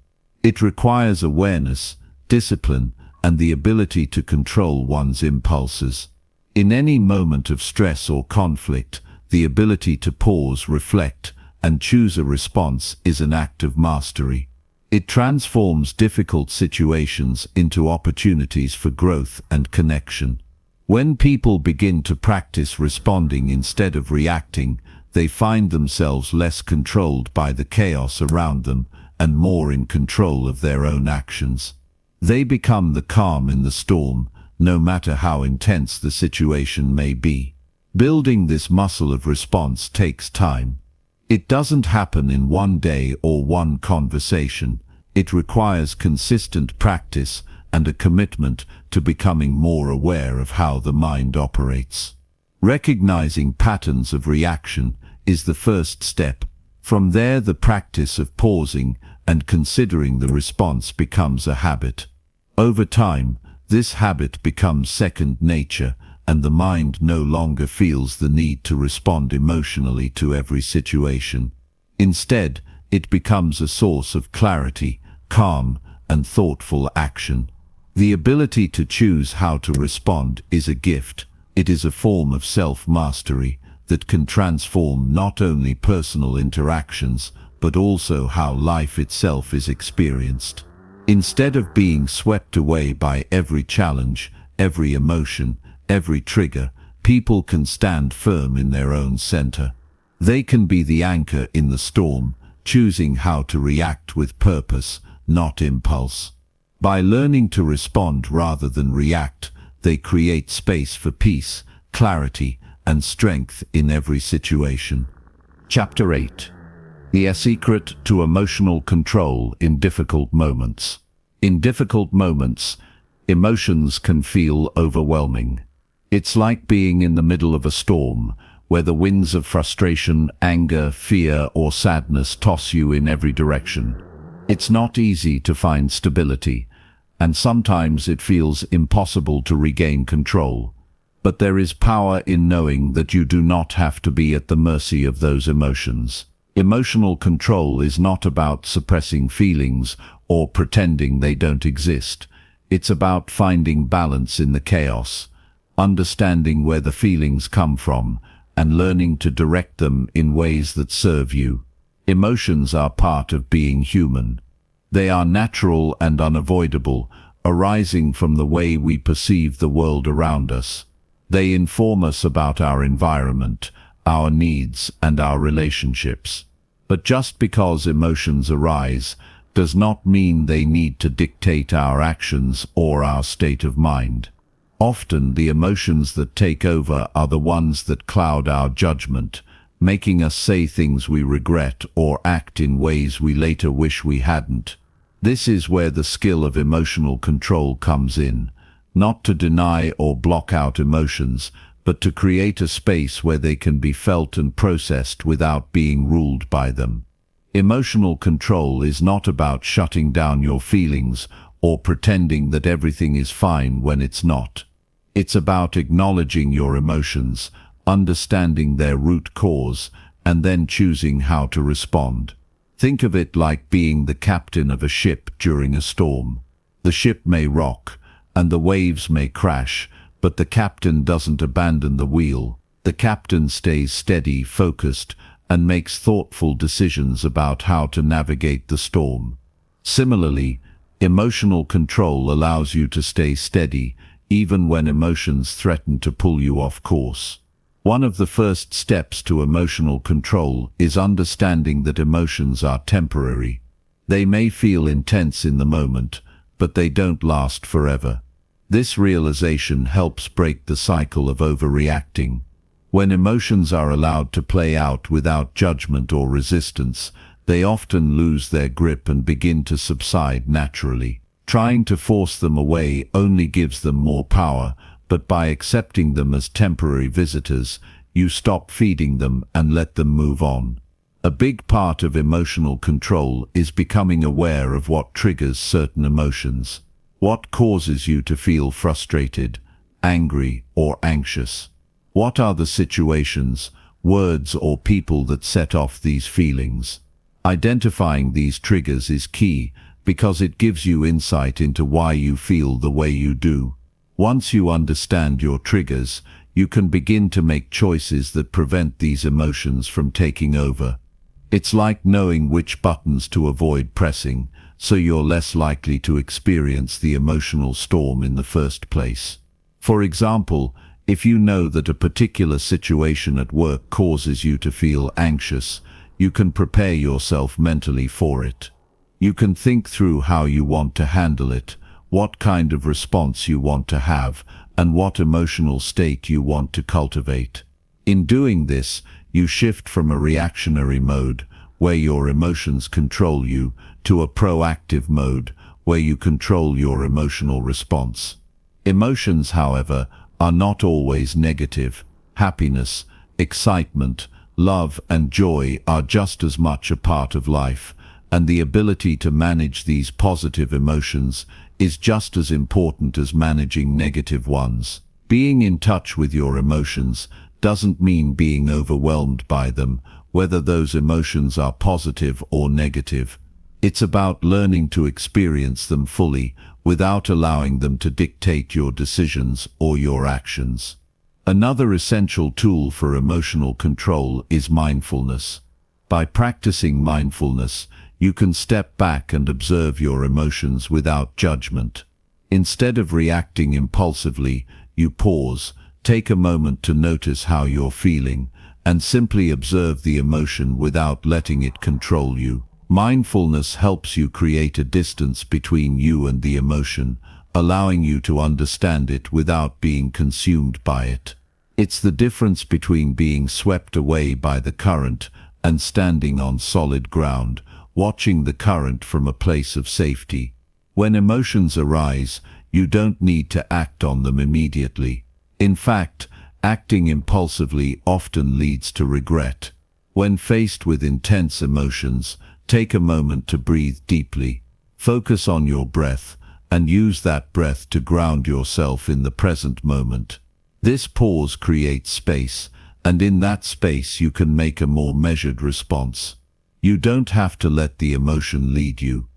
It requires awareness, discipline, and the ability to control one's impulses. In any moment of stress or conflict, the ability to pause, reflect, and choose a response is an act of mastery. It transforms difficult situations into opportunities for growth and connection. When people begin to practice responding instead of reacting, they find themselves less controlled by the chaos around them and more in control of their own actions. They become the calm in the storm, no matter how intense the situation may be. Building this muscle of response takes time. It doesn't happen in one day or one conversation. It requires consistent practice and a commitment to becoming more aware of how the mind operates. Recognizing patterns of reaction is the first step. From there, the practice of pausing and considering the response becomes a habit. Over time, this habit becomes second nature, and the mind no longer feels the need to respond emotionally to every situation. Instead, it becomes a source of clarity, calm, and thoughtful action. The ability to choose how to respond is a gift. It is a form of self-mastery that can transform not only personal interactions, but also how life itself is experienced. Instead of being swept away by every challenge, every emotion, every trigger, people can stand firm in their own center. They can be the anchor in the storm, choosing how to react with purpose, not impulse. By learning to respond rather than react, they create space for peace, clarity, and strength in every situation. Chapter 8. The Secret to Emotional Control in Difficult Moments. In difficult moments, emotions can feel overwhelming. It's like being in the middle of a storm, where the winds of frustration, anger, fear, or sadness toss you in every direction. It's not easy to find stability, and sometimes it feels impossible to regain control. But there is power in knowing that you do not have to be at the mercy of those emotions. Emotional control is not about suppressing feelings or pretending they don't exist. It's about finding balance in the chaos, understanding where the feelings come from, and learning to direct them in ways that serve you. Emotions are part of being human. They are natural and unavoidable, arising from the way we perceive the world around us. They inform us about our environment, our needs, and our relationships. But just because emotions arise does not mean they need to dictate our actions or our state of mind. Often the emotions that take over are the ones that cloud our judgment, making us say things we regret or act in ways we later wish we hadn't. This is where the skill of emotional control comes in, not to deny or block out emotions, but to create a space where they can be felt and processed without being ruled by them. Emotional control is not about shutting down your feelings or pretending that everything is fine when it's not. It's about acknowledging your emotions, understanding their root cause, and then choosing how to respond. Think of it like being the captain of a ship during a storm. The ship may rock, and the waves may crash, but the captain doesn't abandon the wheel. The captain stays steady, focused, and makes thoughtful decisions about how to navigate the storm. Similarly, emotional control allows you to stay steady, even when emotions threaten to pull you off course. One of the first steps to emotional control is understanding that emotions are temporary. They may feel intense in the moment, but they don't last forever. This realization helps break the cycle of overreacting. When emotions are allowed to play out without judgment or resistance, they often lose their grip and begin to subside naturally. Trying to force them away only gives them more power, but by accepting them as temporary visitors, you stop feeding them and let them move on. A big part of emotional control is becoming aware of what triggers certain emotions. What causes you to feel frustrated, angry, or anxious? What are the situations words or people that set off these feelings. Identifying these triggers is key because it gives you insight into why you feel the way you do. Once you understand your triggers, you can begin to make choices that prevent these emotions from taking over. It's like knowing which buttons to avoid pressing, so you're less likely to experience the emotional storm in the first place. For example, if you know that a particular situation at work causes you to feel anxious, you can prepare yourself mentally for it. You can think through how you want to handle it, what kind of response you want to have, and what emotional state you want to cultivate. In doing this, you shift from a reactionary mode, where your emotions control you, to a proactive mode, where you control your emotional response. Emotions, however, are not always negative. Happiness, excitement, love, and joy are just as much a part of life, and the ability to manage these positive emotions is just as important as managing negative ones. Being in touch with your emotions doesn't mean being overwhelmed by them, whether those emotions are positive or negative. It's about learning to experience them fully without allowing them to dictate your decisions or your actions. Another essential tool for emotional control is mindfulness. By practicing mindfulness, you can step back and observe your emotions without judgment. Instead of reacting impulsively, you pause, take a moment to notice how you're feeling, and simply observe the emotion without letting it control you. Mindfulness helps you create a distance between you and the emotion, allowing you to understand it without being consumed by it. It's the difference between being swept away by the current and standing on solid ground, watching the current from a place of safety. When emotions arise, you don't need to act on them immediately. In fact, acting impulsively often leads to regret. When faced with intense emotions, take a moment to breathe deeply. Focus on your breath, and use that breath to ground yourself in the present moment. This pause creates space, and in that space you can make a more measured response. You don't have to let the emotion lead you.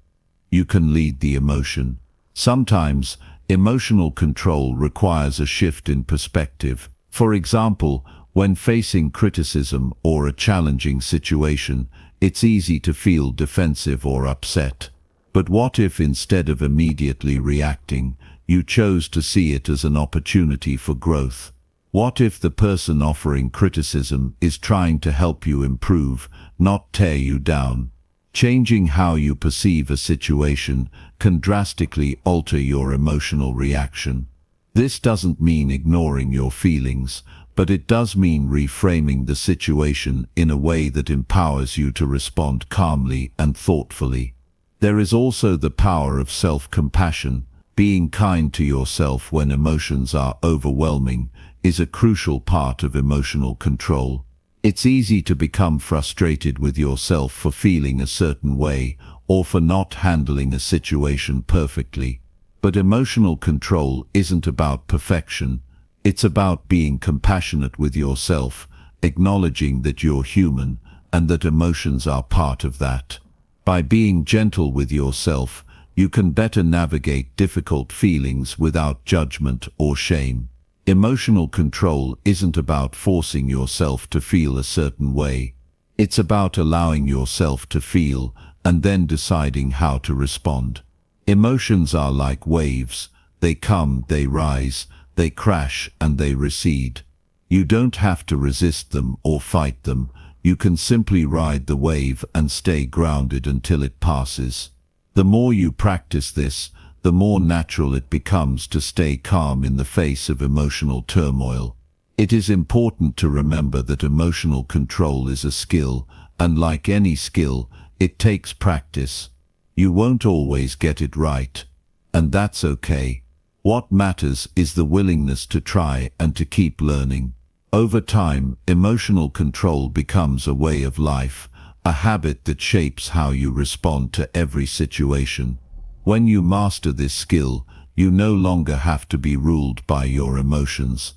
You can lead the emotion. Sometimes, emotional control requires a shift in perspective. For example, when facing criticism or a challenging situation, it's easy to feel defensive or upset. But what if instead of immediately reacting, you chose to see it as an opportunity for growth? What if the person offering criticism is trying to help you improve, not tear you down? Changing how you perceive a situation can drastically alter your emotional reaction. This doesn't mean ignoring your feelings, but it does mean reframing the situation in a way that empowers you to respond calmly and thoughtfully. There is also the power of self-compassion. Being kind to yourself when emotions are overwhelming is a crucial part of emotional control. It's easy to become frustrated with yourself for feeling a certain way or for not handling a situation perfectly. But emotional control isn't about perfection. It's about being compassionate with yourself, acknowledging that you're human and that emotions are part of that. By being gentle with yourself, you can better navigate difficult feelings without judgment or shame. Emotional control isn't about forcing yourself to feel a certain way. It's about allowing yourself to feel and then deciding how to respond. Emotions are like waves. They come, they rise, they crash, and they recede. You don't have to resist them or fight them. You can simply ride the wave and stay grounded until it passes. The more you practice this, the more natural it becomes to stay calm in the face of emotional turmoil. It is important to remember that emotional control is a skill, and like any skill, it takes practice. You won't always get it right, and that's okay. What matters is the willingness to try and to keep learning. Over time, emotional control becomes a way of life, a habit that shapes how you respond to every situation. When you master this skill, you no longer have to be ruled by your emotions.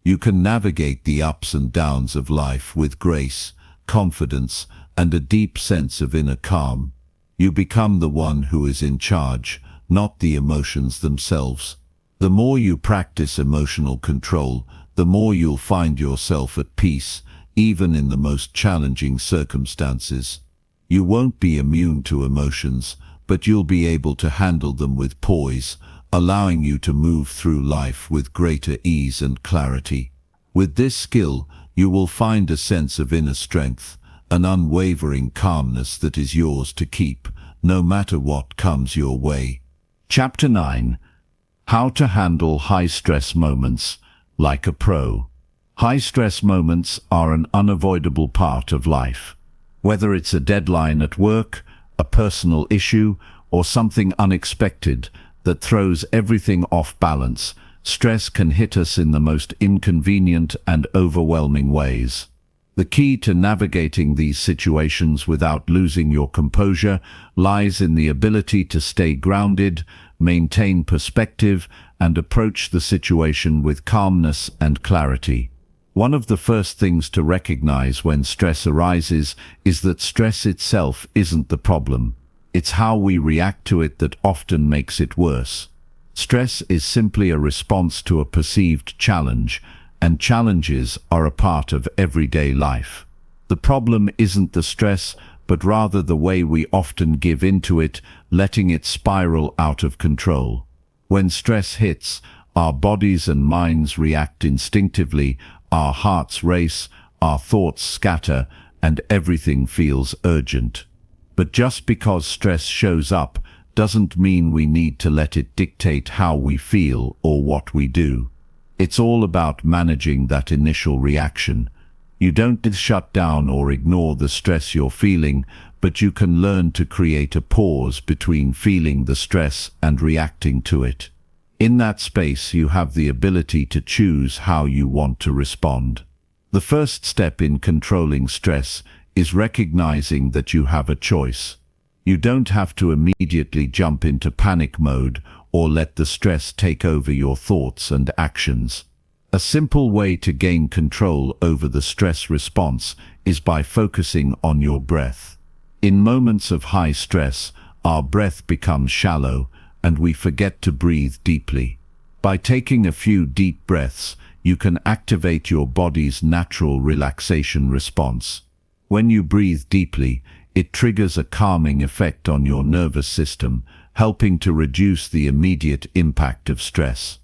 You can navigate the ups and downs of life with grace, confidence, and a deep sense of inner calm. You become the one who is in charge, not the emotions themselves. The more you practice emotional control, the more you'll find yourself at peace, even in the most challenging circumstances. You won't be immune to emotions, but you'll be able to handle them with poise, allowing you to move through life with greater ease and clarity. With this skill, you will find a sense of inner strength, an unwavering calmness that is yours to keep, no matter what comes your way. Chapter 9. How to handle high-stress moments like a pro. High-stress moments are an unavoidable part of life. Whether it's a deadline at work, a personal issue, or something unexpected that throws everything off balance, stress can hit us in the most inconvenient and overwhelming ways. The key to navigating these situations without losing your composure lies in the ability to stay grounded, maintain perspective, and approach the situation with calmness and clarity. One of the first things to recognize when stress arises is that stress itself isn't the problem. It's how we react to it that often makes it worse. Stress is simply a response to a perceived challenge, and challenges are a part of everyday life. The problem isn't the stress, but rather the way we often give into it, letting it spiral out of control. When stress hits, our bodies and minds react instinctively, our hearts race, our thoughts scatter, and everything feels urgent. But just because stress shows up doesn't mean we need to let it dictate how we feel or what we do. It's all about managing that initial reaction. You don't shut down or ignore the stress you're feeling, but you can learn to create a pause between feeling the stress and reacting to it. In that space, you have the ability to choose how you want to respond. The first step in controlling stress is recognizing that you have a choice. You don't have to immediately jump into panic mode or let the stress take over your thoughts and actions. A simple way to gain control over the stress response is by focusing on your breath. In moments of high stress, our breath becomes shallow, and we forget to breathe deeply. By taking a few deep breaths, you can activate your body's natural relaxation response. When you breathe deeply, it triggers a calming effect on your nervous system, helping to reduce the immediate impact of stress.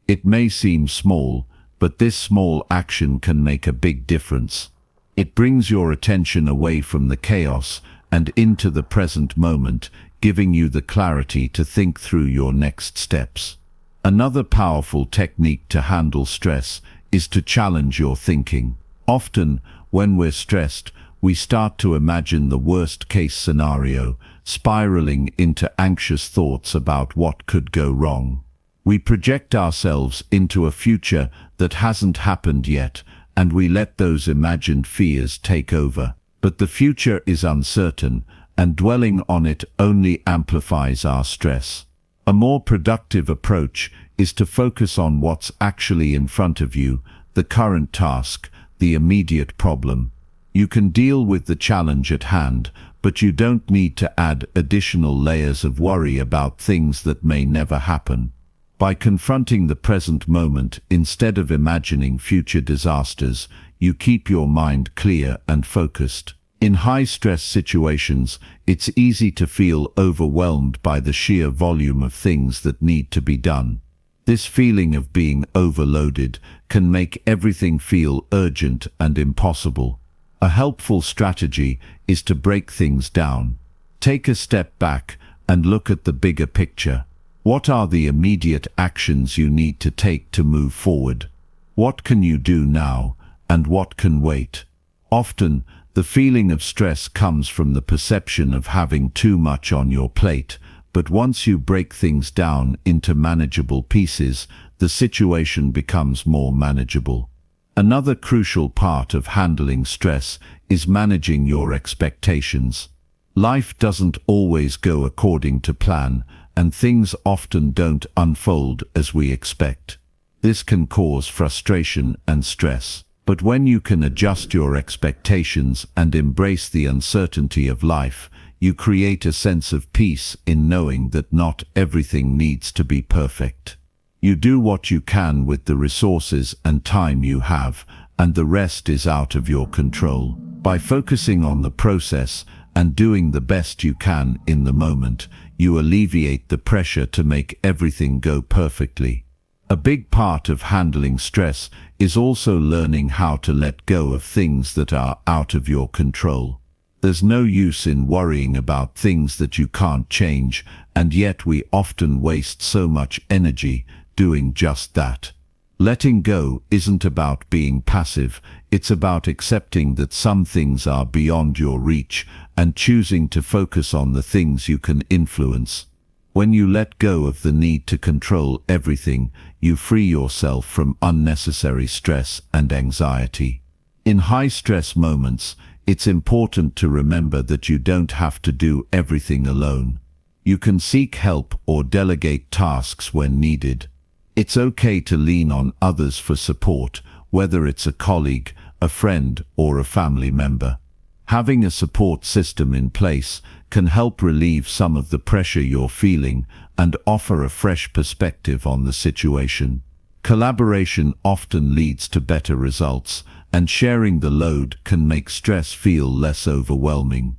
It may seem small, but this small action can make a big difference. It brings your attention away from the chaos and into the present moment, giving you the clarity to think through your next steps. Another powerful technique to handle stress is to challenge your thinking. Often, when we're stressed, we start to imagine the worst-case scenario, spiraling into anxious thoughts about what could go wrong. We project ourselves into a future that hasn't happened yet, and we let those imagined fears take over. But the future is uncertain, and dwelling on it only amplifies our stress. A more productive approach is to focus on what's actually in front of you, the current task, the immediate problem. You can deal with the challenge at hand, but you don't need to add additional layers of worry about things that may never happen. By confronting the present moment instead of imagining future disasters, you keep your mind clear and focused. In high-stress situations, it's easy to feel overwhelmed by the sheer volume of things that need to be done. This feeling of being overloaded can make everything feel urgent and impossible. A helpful strategy is to break things down. Take a step back and look at the bigger picture. What are the immediate actions you need to take to move forward? What can you do now, and what can wait? Often, the feeling of stress comes from the perception of having too much on your plate, but once you break things down into manageable pieces, the situation becomes more manageable. Another crucial part of handling stress is managing your expectations. Life doesn't always go according to plan, and things often don't unfold as we expect. This can cause frustration and stress. But when you can adjust your expectations and embrace the uncertainty of life, you create a sense of peace in knowing that not everything needs to be perfect. You do what you can with the resources and time you have, and the rest is out of your control. By focusing on the process and doing the best you can in the moment, you alleviate the pressure to make everything go perfectly. A big part of handling stress is also learning how to let go of things that are out of your control. There's no use in worrying about things that you can't change, and yet we often waste so much energy doing just that. Letting go isn't about being passive, it's about accepting that some things are beyond your reach and choosing to focus on the things you can influence. When you let go of the need to control everything, you free yourself from unnecessary stress and anxiety. In high-stress moments, it's important to remember that you don't have to do everything alone. You can seek help or delegate tasks when needed. It's okay to lean on others for support, whether it's a colleague, a friend, or a family member. Having a support system in place can help relieve some of the pressure you're feeling and offer a fresh perspective on the situation. Collaboration often leads to better results, and sharing the load can make stress feel less overwhelming.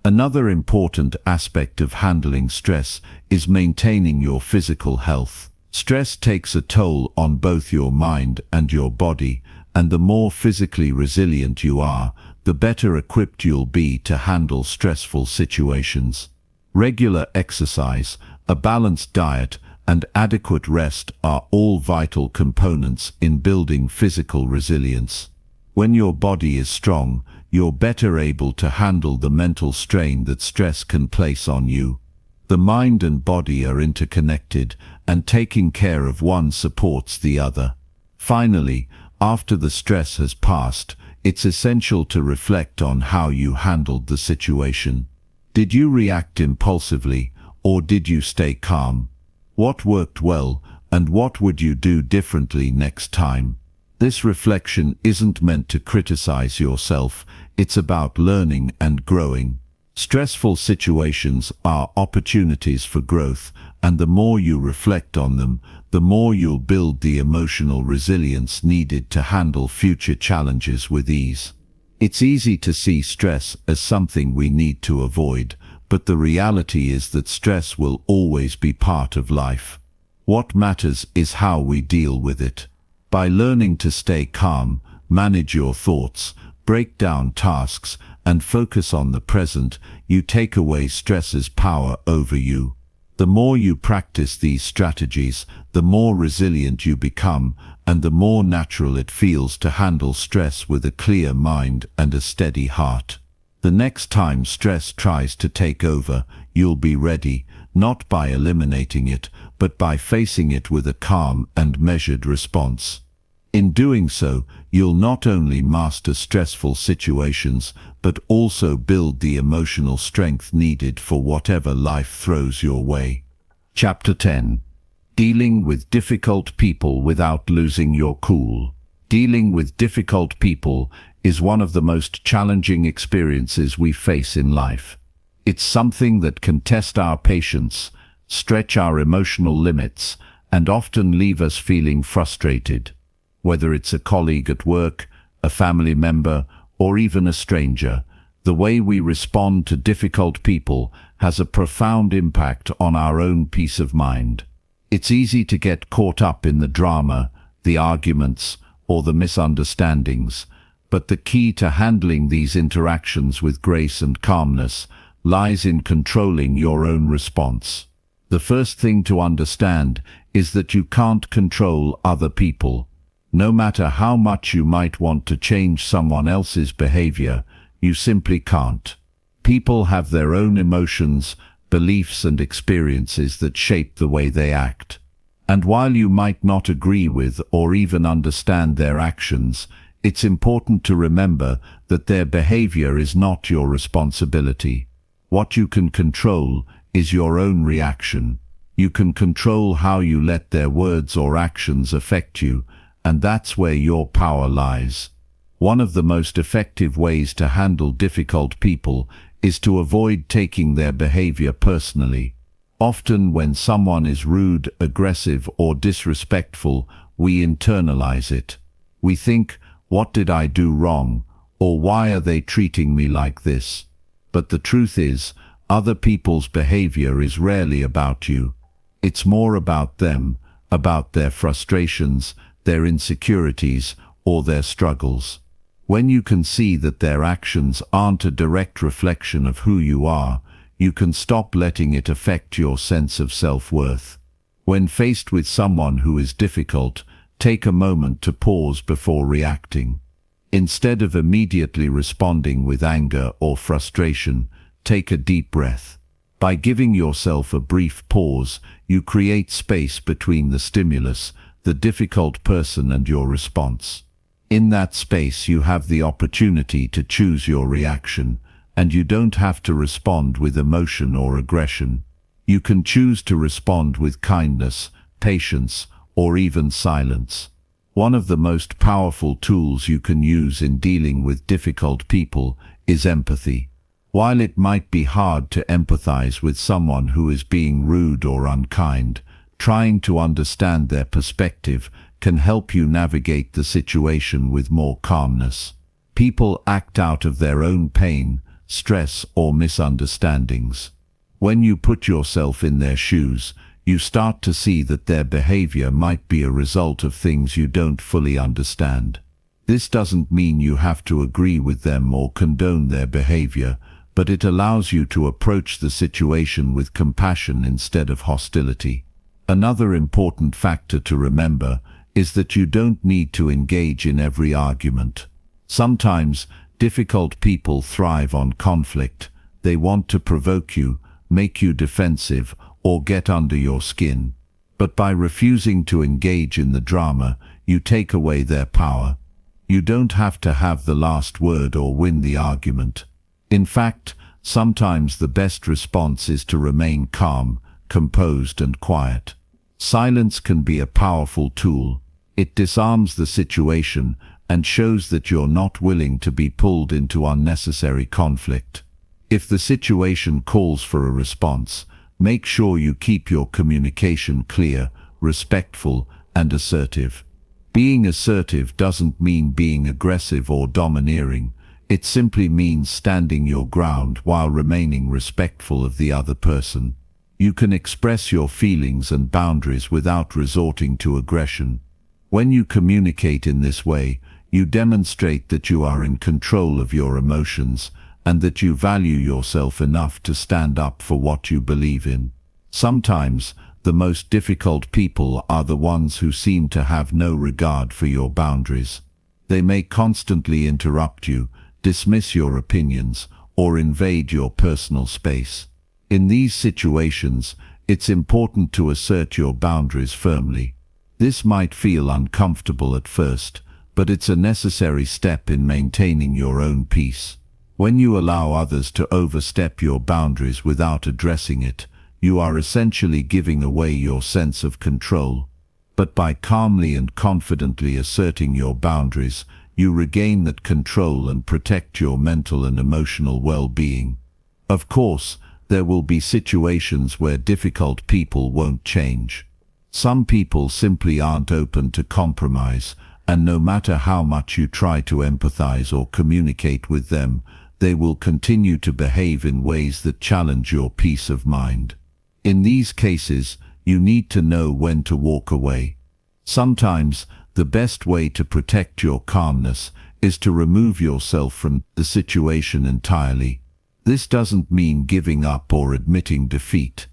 Another important aspect of handling stress is maintaining your physical health. Stress takes a toll on both your mind and your body, and the more physically resilient you are, the better equipped you'll be to handle stressful situations. Regular exercise, a balanced diet, and adequate rest are all vital components in building physical resilience. When your body is strong, you're better able to handle the mental strain that stress can place on you. The mind and body are interconnected, and taking care of one supports the other. Finally, after the stress has passed, it's essential to reflect on how you handled the situation. Did you react impulsively, or did you stay calm? What worked well, and what would you do differently next time? This reflection isn't meant to criticize yourself, it's about learning and growing. Stressful situations are opportunities for growth, and the more you reflect on them, the more you'll build the emotional resilience needed to handle future challenges with ease. It's easy to see stress as something we need to avoid, but the reality is that stress will always be part of life. What matters is how we deal with it. By learning to stay calm, manage your thoughts, break down tasks, and focus on the present, you take away stress's power over you. The more you practice these strategies, the more resilient you become, and the more natural it feels to handle stress with a clear mind and a steady heart. The next time stress tries to take over, you'll be ready, not by eliminating it, but by facing it with a calm and measured response. In doing so, you'll not only master stressful situations, but also build the emotional strength needed for whatever life throws your way. Chapter 10. Dealing with difficult people without losing your cool. Dealing with difficult people is one of the most challenging experiences we face in life. It's something that can test our patience, stretch our emotional limits, and often leave us feeling frustrated. Whether it's a colleague at work, a family member, or even a stranger, the way we respond to difficult people has a profound impact on our own peace of mind. It's easy to get caught up in the drama, the arguments, or the misunderstandings, but the key to handling these interactions with grace and calmness lies in controlling your own response. The first thing to understand is that you can't control other people. No matter how much you might want to change someone else's behavior, you simply can't. People have their own emotions, beliefs, and experiences that shape the way they act. And while you might not agree with or even understand their actions, it's important to remember that their behavior is not your responsibility. What you can control is your own reaction. You can control how you let their words or actions affect you, and that's where your power lies. One of the most effective ways to handle difficult people is to avoid taking their behavior personally. Often when someone is rude, aggressive, or disrespectful, we internalize it. We think, "What did I do wrong?" or "Why are they treating me like this?" But the truth is, other people's behavior is rarely about you. It's more about them, about their frustrations, their insecurities, or their struggles. When you can see that their actions aren't a direct reflection of who you are, you can stop letting it affect your sense of self-worth. When faced with someone who is difficult, take a moment to pause before reacting. Instead of immediately responding with anger or frustration, take a deep breath. By giving yourself a brief pause, you create space between the stimulus, the difficult person, and your response. In that space, you have the opportunity to choose your reaction, and you don't have to respond with emotion or aggression. You can choose to respond with kindness, patience, or even silence. One of the most powerful tools you can use in dealing with difficult people is empathy. While it might be hard to empathize with someone who is being rude or unkind, trying to understand their perspective can help you navigate the situation with more calmness. People act out of their own pain, stress, or misunderstandings. When you put yourself in their shoes, you start to see that their behavior might be a result of things you don't fully understand. This doesn't mean you have to agree with them or condone their behavior, but it allows you to approach the situation with compassion instead of hostility. Another important factor to remember is that you don't need to engage in every argument. Sometimes, difficult people thrive on conflict. They want to provoke you, make you defensive, or get under your skin. But by refusing to engage in the drama, you take away their power. You don't have to have the last word or win the argument. In fact, sometimes the best response is to remain calm, composed, and quiet. Silence can be a powerful tool. It disarms the situation and shows that you're not willing to be pulled into unnecessary conflict. If the situation calls for a response, make sure you keep your communication clear, respectful, and assertive. Being assertive doesn't mean being aggressive or domineering. It simply means standing your ground while remaining respectful of the other person. You can express your feelings and boundaries without resorting to aggression. When you communicate in this way, you demonstrate that you are in control of your emotions and that you value yourself enough to stand up for what you believe in. Sometimes, the most difficult people are the ones who seem to have no regard for your boundaries. They may constantly interrupt you, dismiss your opinions, or invade your personal space. In these situations, it's important to assert your boundaries firmly. This might feel uncomfortable at first, but it's a necessary step in maintaining your own peace. When you allow others to overstep your boundaries without addressing it, you are essentially giving away your sense of control. But by calmly and confidently asserting your boundaries, you regain that control and protect your mental and emotional well-being. Of course, there will be situations where difficult people won't change. Some people simply aren't open to compromise, and no matter how much you try to empathize or communicate with them, they will continue to behave in ways that challenge your peace of mind. In these cases, you need to know when to walk away. Sometimes, the best way to protect your calmness is to remove yourself from the situation entirely. This doesn't mean giving up or admitting defeat.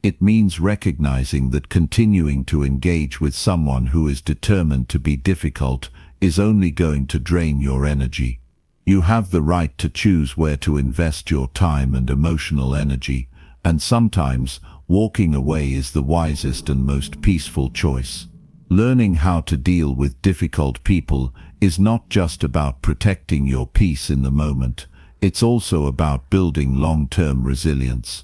It means recognizing that continuing to engage with someone who is determined to be difficult is only going to drain your energy. You have the right to choose where to invest your time and emotional energy, and sometimes walking away is the wisest and most peaceful choice. Learning how to deal with difficult people is not just about protecting your peace in the moment. It's also about building long-term resilience.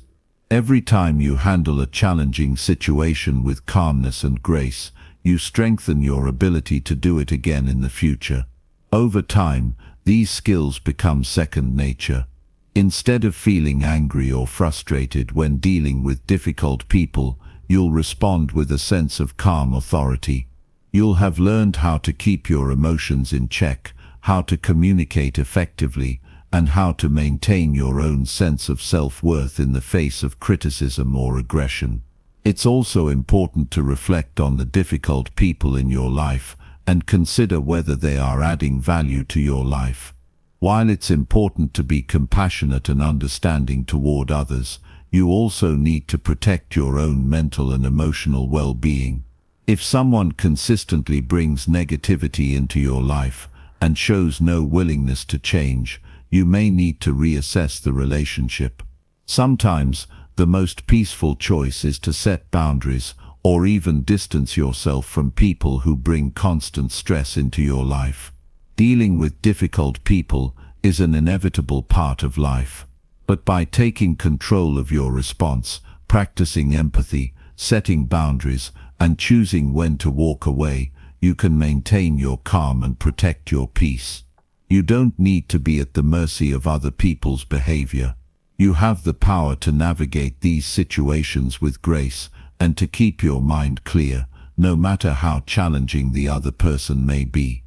Every time you handle a challenging situation with calmness and grace, you strengthen your ability to do it again in the future. Over time, these skills become second nature. Instead of feeling angry or frustrated when dealing with difficult people, you'll respond with a sense of calm authority. You'll have learned how to keep your emotions in check, how to communicate effectively, and how to maintain your own sense of self-worth in the face of criticism or aggression. It's also important to reflect on the difficult people in your life and consider whether they are adding value to your life. While it's important to be compassionate and understanding toward others, you also need to protect your own mental and emotional well-being. If someone consistently brings negativity into your life and shows no willingness to change, you may need to reassess the relationship. Sometimes, the most peaceful choice is to set boundaries or even distance yourself from people who bring constant stress into your life. Dealing with difficult people is an inevitable part of life. But by taking control of your response, practicing empathy, setting boundaries, and choosing when to walk away, you can maintain your calm and protect your peace. You don't need to be at the mercy of other people's behavior. You have the power to navigate these situations with grace and to keep your mind clear, no matter how challenging the other person may be.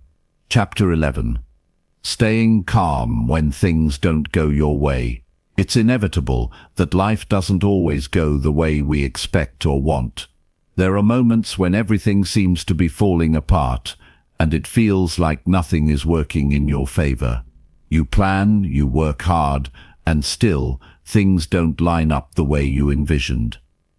Chapter 11. Staying calm when things don't go your way. It's inevitable that life doesn't always go the way we expect or want. There are moments when everything seems to be falling apart, and it feels like nothing is working in your favor. You plan, you work hard, and still, things don't line up the way you envisioned.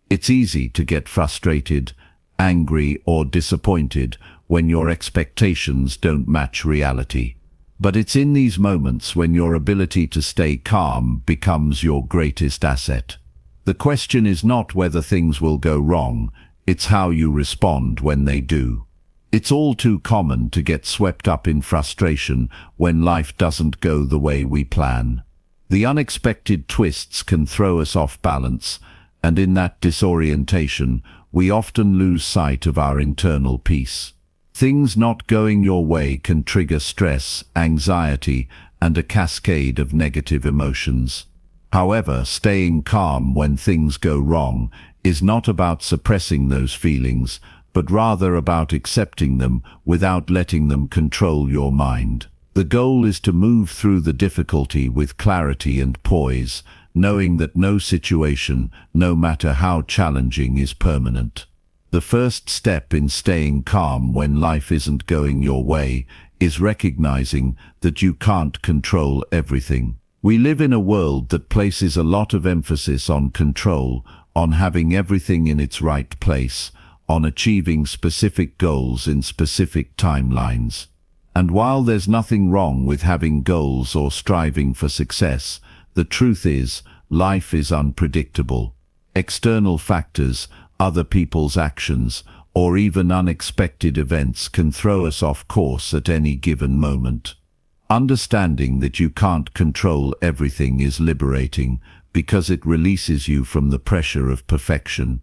It's easy to get frustrated, angry, or disappointed when your expectations don't match reality. But it's in these moments when your ability to stay calm becomes your greatest asset. The question is not whether things will go wrong, it's how you respond when they do. It's all too common to get swept up in frustration when life doesn't go the way we plan. The unexpected twists can throw us off balance, and in that disorientation, we often lose sight of our internal peace. Things not going your way can trigger stress, anxiety, and a cascade of negative emotions. However, staying calm when things go wrong is not about suppressing those feelings, but rather about accepting them without letting them control your mind. The goal is to move through the difficulty with clarity and poise, knowing that no situation, no matter how challenging, is permanent. The first step in staying calm when life isn't going your way is recognizing that you can't control everything. We live in a world that places a lot of emphasis on control, on having everything in its right place, on achieving specific goals in specific timelines. And while there's nothing wrong with having goals or striving for success, the truth is, life is unpredictable. External factors, other people's actions, or even unexpected events can throw us off course at any given moment. Understanding that you can't control everything is liberating because it releases you from the pressure of perfection.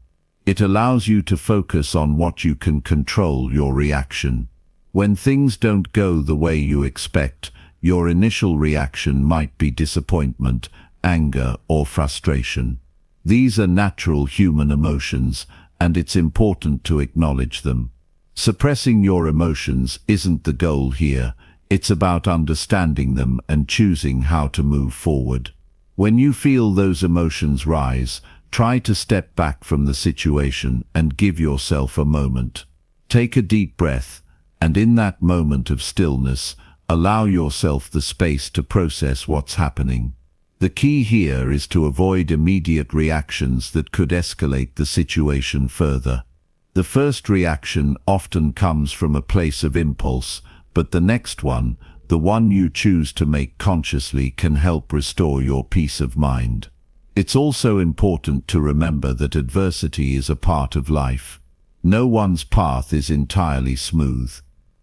It allows you to focus on what you can control: your reaction. When things don't go the way you expect, your initial reaction might be disappointment, anger, or frustration. These are natural human emotions, and it's important to acknowledge them. Suppressing your emotions isn't the goal here. It's about understanding them and choosing how to move forward. When you feel those emotions rise, try to step back from the situation and give yourself a moment. Take a deep breath, and in that moment of stillness, allow yourself the space to process what's happening. The key here is to avoid immediate reactions that could escalate the situation further. The first reaction often comes from a place of impulse, but the next one, the one you choose to make consciously, can help restore your peace of mind. It's also important to remember that adversity is a part of life. No one's path is entirely smooth.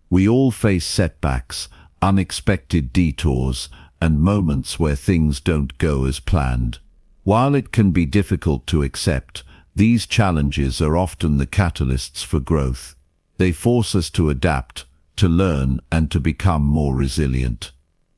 We all face setbacks, unexpected detours, and moments where things don't go as planned. While it can be difficult to accept, these challenges are often the catalysts for growth. They force us to adapt, to learn, and to become more resilient.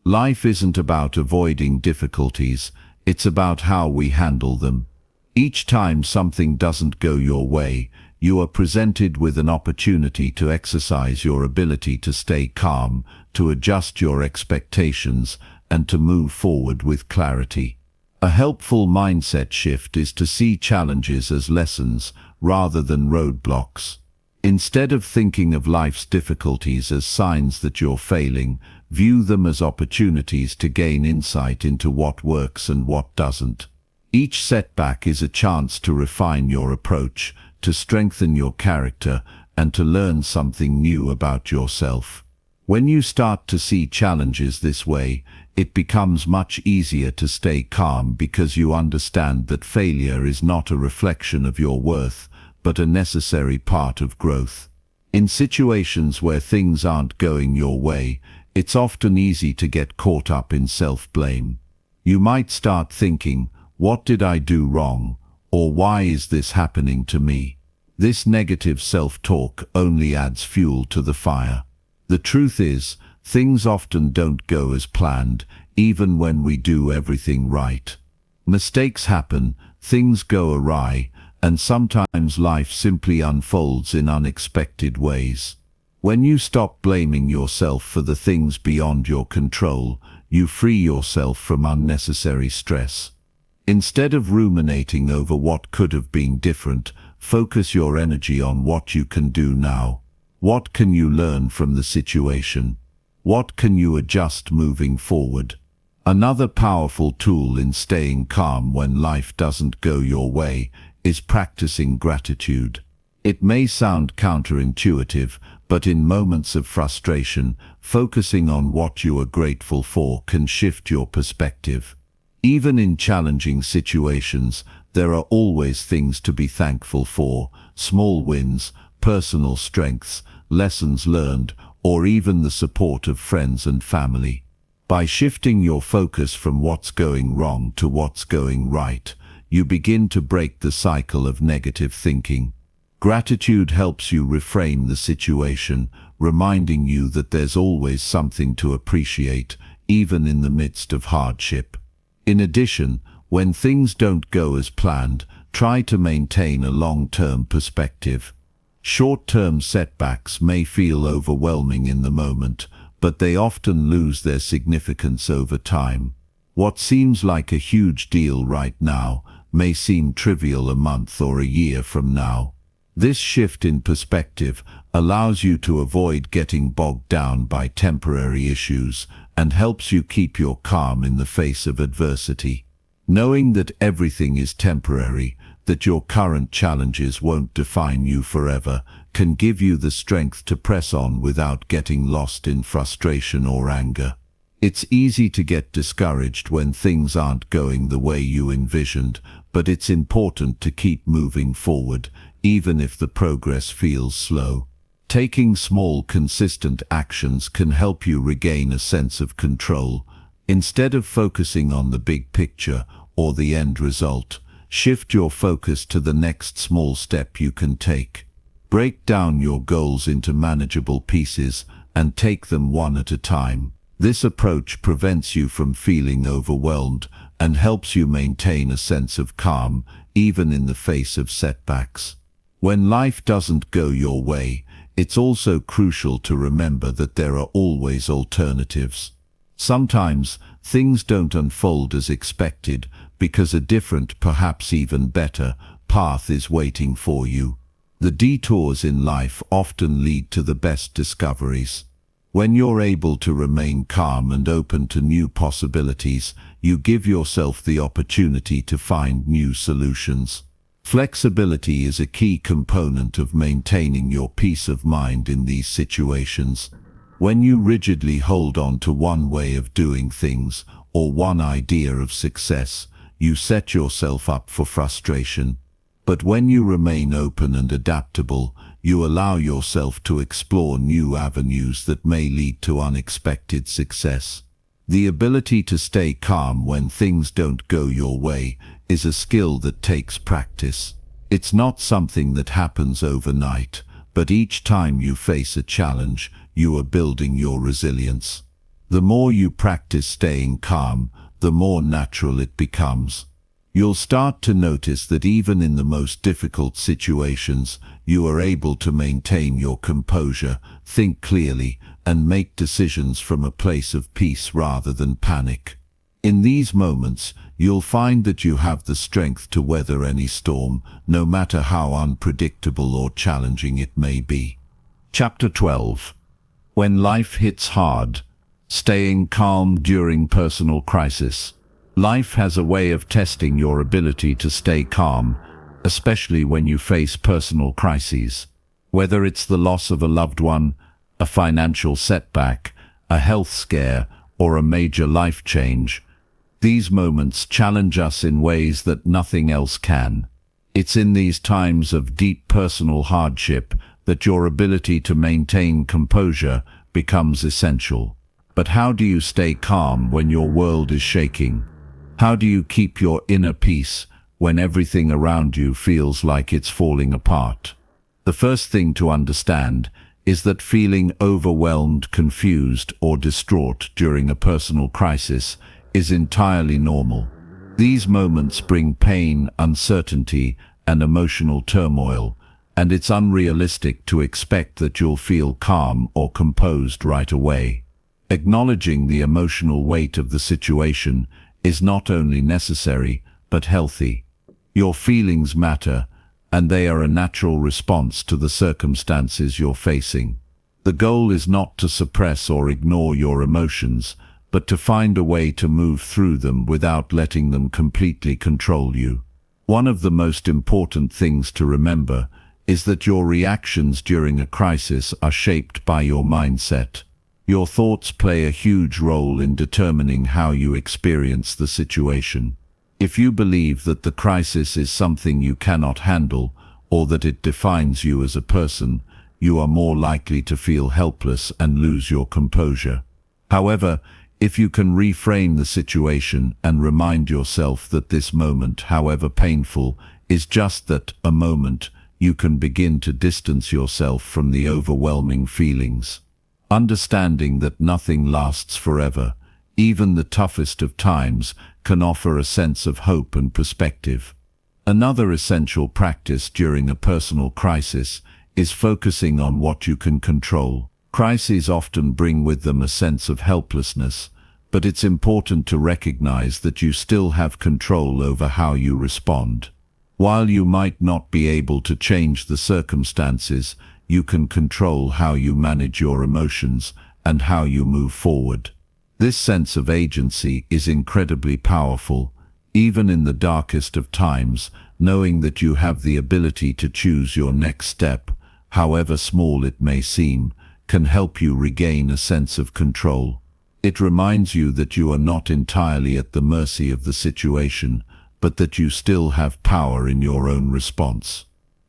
Life isn't about avoiding difficulties, it's about how we handle them. Each time something doesn't go your way, you are presented with an opportunity to exercise your ability to stay calm, to adjust your expectations, and to move forward with clarity. A helpful mindset shift is to see challenges as lessons rather than roadblocks. Instead of thinking of life's difficulties as signs that you're failing, view them as opportunities to gain insight into what works and what doesn't. Each setback is a chance to refine your approach, to strengthen your character, and to learn something new about yourself. When you start to see challenges this way, it becomes much easier to stay calm because you understand that failure is not a reflection of your worth, but a necessary part of growth. In situations where things aren't going your way, it's often easy to get caught up in self-blame. You might start thinking, "What did I do wrong?" or "Why is this happening to me?" This negative self-talk only adds fuel to the fire. The truth is, things often don't go as planned, even when we do everything right. Mistakes happen, things go awry, and sometimes life simply unfolds in unexpected ways. When you stop blaming yourself for the things beyond your control, you free yourself from unnecessary stress. Instead of ruminating over what could have been different, focus your energy on what you can do now. What can you learn from the situation? What can you adjust moving forward? Another powerful tool in staying calm when life doesn't go your way is practicing gratitude. It may sound counterintuitive, but in moments of frustration, focusing on what you are grateful for can shift your perspective. Even in challenging situations, there are always things to be thankful for: small wins, personal strengths, lessons learned, or even the support of friends and family. By shifting your focus from what's going wrong to what's going right, you begin to break the cycle of negative thinking. Gratitude helps you reframe the situation, reminding you that there's always something to appreciate, even in the midst of hardship. In addition, when things don't go as planned, try to maintain a long-term perspective. Short-term setbacks may feel overwhelming in the moment, but they often lose their significance over time. What seems like a huge deal right now may seem trivial a month or a year from now. This shift in perspective allows you to avoid getting bogged down by temporary issues and helps you keep your calm in the face of adversity. Knowing that everything is temporary, that your current challenges won't define you forever, can give you the strength to press on without getting lost in frustration or anger. It's easy to get discouraged when things aren't going the way you envisioned, but it's important to keep moving forward, even if the progress feels slow. Taking small, consistent actions can help you regain a sense of control. Instead of focusing on the big picture or the end result, shift your focus to the next small step you can take. Break down your goals into manageable pieces and take them one at a time. This approach prevents you from feeling overwhelmed and helps you maintain a sense of calm, even in the face of setbacks. When life doesn't go your way, it's also crucial to remember that there are always alternatives. Sometimes, things don't unfold as expected because a different, perhaps even better, path is waiting for you. The detours in life often lead to the best discoveries. When you're able to remain calm and open to new possibilities, you give yourself the opportunity to find new solutions. Flexibility is a key component of maintaining your peace of mind in these situations. When you rigidly hold on to one way of doing things or one idea of success, you set yourself up for frustration. But when you remain open and adaptable, you allow yourself to explore new avenues that may lead to unexpected success. The ability to stay calm when things don't go your way is a skill that takes practice. It's not something that happens overnight, but each time you face a challenge, you are building your resilience. The more you practice staying calm, the more natural it becomes. You'll start to notice that even in the most difficult situations, you are able to maintain your composure, think clearly, and make decisions from a place of peace rather than panic. In these moments, you'll find that you have the strength to weather any storm, no matter how unpredictable or challenging it may be. Chapter 12. When life hits hard, staying calm during personal crisis. Life has a way of testing your ability to stay calm, especially when you face personal crises. Whether it's the loss of a loved one, a financial setback, a health scare, or a major life change, these moments challenge us in ways that nothing else can. It's in these times of deep personal hardship that your ability to maintain composure becomes essential. But how do you stay calm when your world is shaking? How do you keep your inner peace when everything around you feels like it's falling apart? The first thing to understand is that feeling overwhelmed, confused, or distraught during a personal crisis is entirely normal. These moments bring pain, uncertainty, and emotional turmoil, and it's unrealistic to expect that you'll feel calm or composed right away. Acknowledging the emotional weight of the situation is not only necessary, but healthy. Your feelings matter, and they are a natural response to the circumstances you're facing. The goal is not to suppress or ignore your emotions, but to find a way to move through them without letting them completely control you. One of the most important things to remember is that your reactions during a crisis are shaped by your mindset. Your thoughts play a huge role in determining how you experience the situation. If you believe that the crisis is something you cannot handle, or that it defines you as a person, you are more likely to feel helpless and lose your composure. However, if you can reframe the situation and remind yourself that this moment, however painful, is just that, a moment, you can begin to distance yourself from the overwhelming feelings. Understanding that nothing lasts forever, even the toughest of times, can offer a sense of hope and perspective. Another essential practice during a personal crisis is focusing on what you can control. Crises often bring with them a sense of helplessness, but it's important to recognize that you still have control over how you respond. While you might not be able to change the circumstances, you can control how you manage your emotions and how you move forward. This sense of agency is incredibly powerful. Even in the darkest of times, knowing that you have the ability to choose your next step, however small it may seem, can help you regain a sense of control. It reminds you that you are not entirely at the mercy of the situation, but that you still have power in your own response.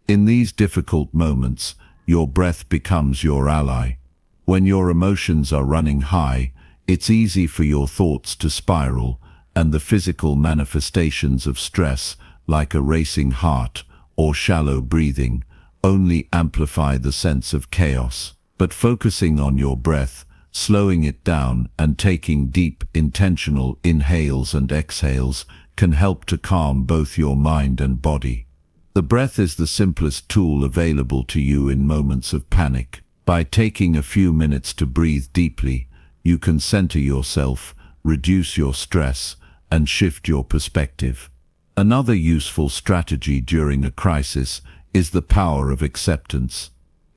In these difficult moments, your breath becomes your ally. When your emotions are running high, it's easy for your thoughts to spiral, and the physical manifestations of stress, like a racing heart or shallow breathing, only amplify the sense of chaos. But focusing on your breath, slowing it down, and taking deep, intentional inhales and exhales can help to calm both your mind and body. The breath is the simplest tool available to you in moments of panic. By taking a few minutes to breathe deeply, you can center yourself, reduce your stress, and shift your perspective. Another useful strategy during a crisis is the power of acceptance.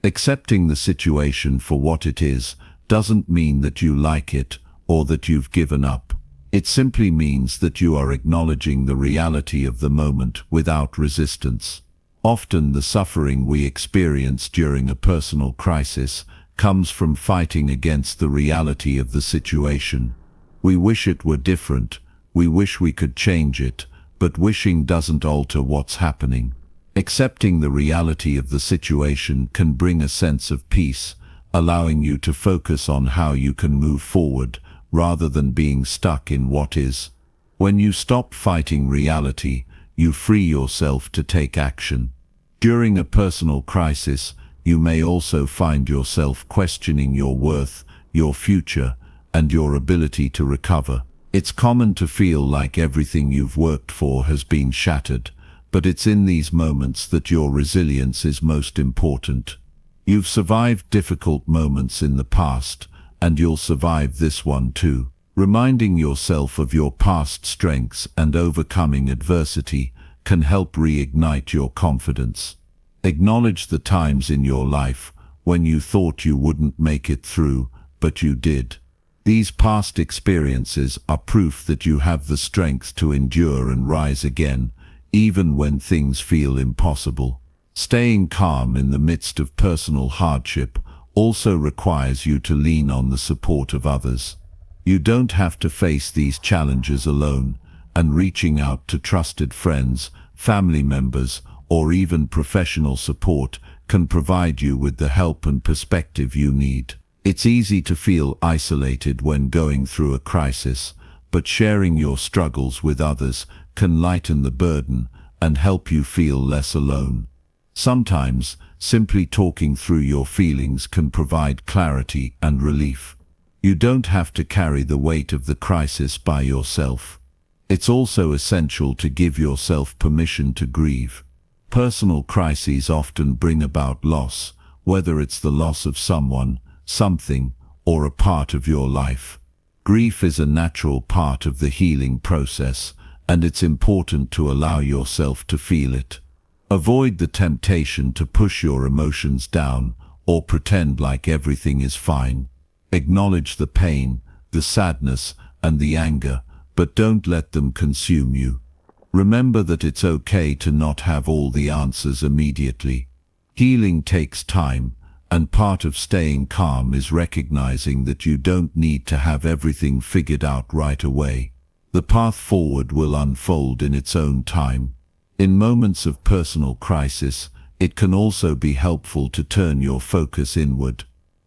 Accepting the situation for what it is doesn't mean that you like it or that you've given up. It simply means that you are acknowledging the reality of the moment without resistance. Often the suffering we experience during a personal crisis comes from fighting against the reality of the situation. We wish it were different, we wish we could change it, but wishing doesn't alter what's happening. Accepting the reality of the situation can bring a sense of peace, allowing you to focus on how you can move forward rather than being stuck in what is. When you stop fighting reality, you free yourself to take action. During a personal crisis, you may also find yourself questioning your worth, your future, and your ability to recover. It's common to feel like everything you've worked for has been shattered, but it's in these moments that your resilience is most important. You've survived difficult moments in the past, and you'll survive this one too. Reminding yourself of your past strengths and overcoming adversity can help reignite your confidence. Acknowledge the times in your life when you thought you wouldn't make it through, but you did. These past experiences are proof that you have the strength to endure and rise again, even when things feel impossible. Staying calm in the midst of personal hardship also requires you to lean on the support of others. You don't have to face these challenges alone, and reaching out to trusted friends, family members, or even professional support can provide you with the help and perspective you need. It's easy to feel isolated when going through a crisis, but sharing your struggles with others can lighten the burden and help you feel less alone. Sometimes, simply talking through your feelings can provide clarity and relief. You don't have to carry the weight of the crisis by yourself. It's also essential to give yourself permission to grieve. Personal crises often bring about loss, whether it's the loss of someone, something, or a part of your life. Grief is a natural part of the healing process, and it's important to allow yourself to feel it. Avoid the temptation to push your emotions down or pretend like everything is fine. Acknowledge the pain, the sadness, and the anger, but don't let them consume you. Remember that it's okay to not have all the answers immediately. Healing takes time, and part of staying calm is recognizing that you don't need to have everything figured out right away. The path forward will unfold in its own time. In moments of personal crisis, it can also be helpful to turn your focus inward.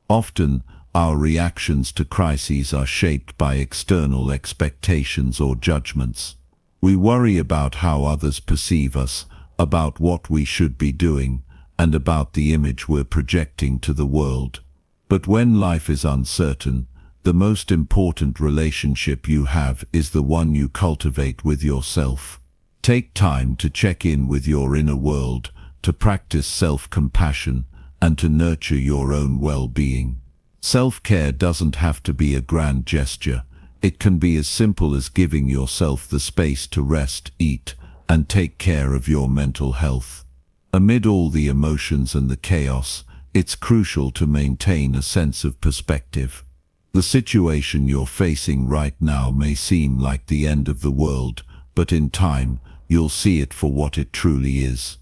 Often, our reactions to crises are shaped by external expectations or judgments. We worry about how others perceive us, about what we should be doing, and about the image we're projecting to the world. But when life is uncertain, the most important relationship you have is the one you cultivate with yourself. Take time to check in with your inner world, to practice self-compassion, and to nurture your own well-being. Self-care doesn't have to be a grand gesture. It can be as simple as giving yourself the space to rest, eat, and take care of your mental health. Amid all the emotions and the chaos, it's crucial to maintain a sense of perspective. The situation you're facing right now may seem like the end of the world, but in time, you'll see it for what it truly is.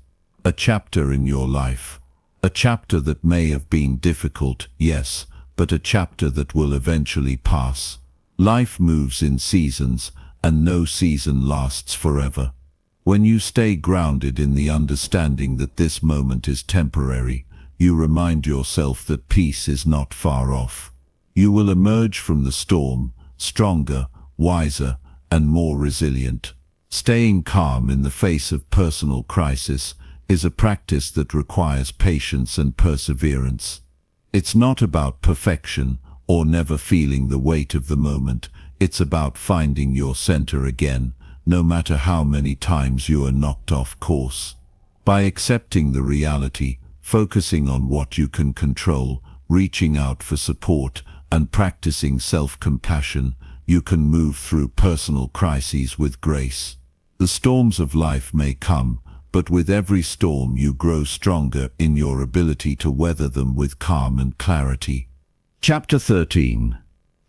A chapter in your life. A chapter that may have been difficult, yes, but a chapter that will eventually pass. Life moves in seasons, and no season lasts forever. When you stay grounded in the understanding that this moment is temporary, you remind yourself that peace is not far off. You will emerge from the storm, stronger, wiser, and more resilient. Staying calm in the face of personal crisis is a practice that requires patience and perseverance. It's not about perfection or never feeling the weight of the moment. It's about finding your center again, no matter how many times you are knocked off course. By accepting the reality, focusing on what you can control, reaching out for support, and practicing self-compassion, you can move through personal crises with grace. The storms of life may come, but with every storm you grow stronger in your ability to weather them with calm and clarity. Chapter 13.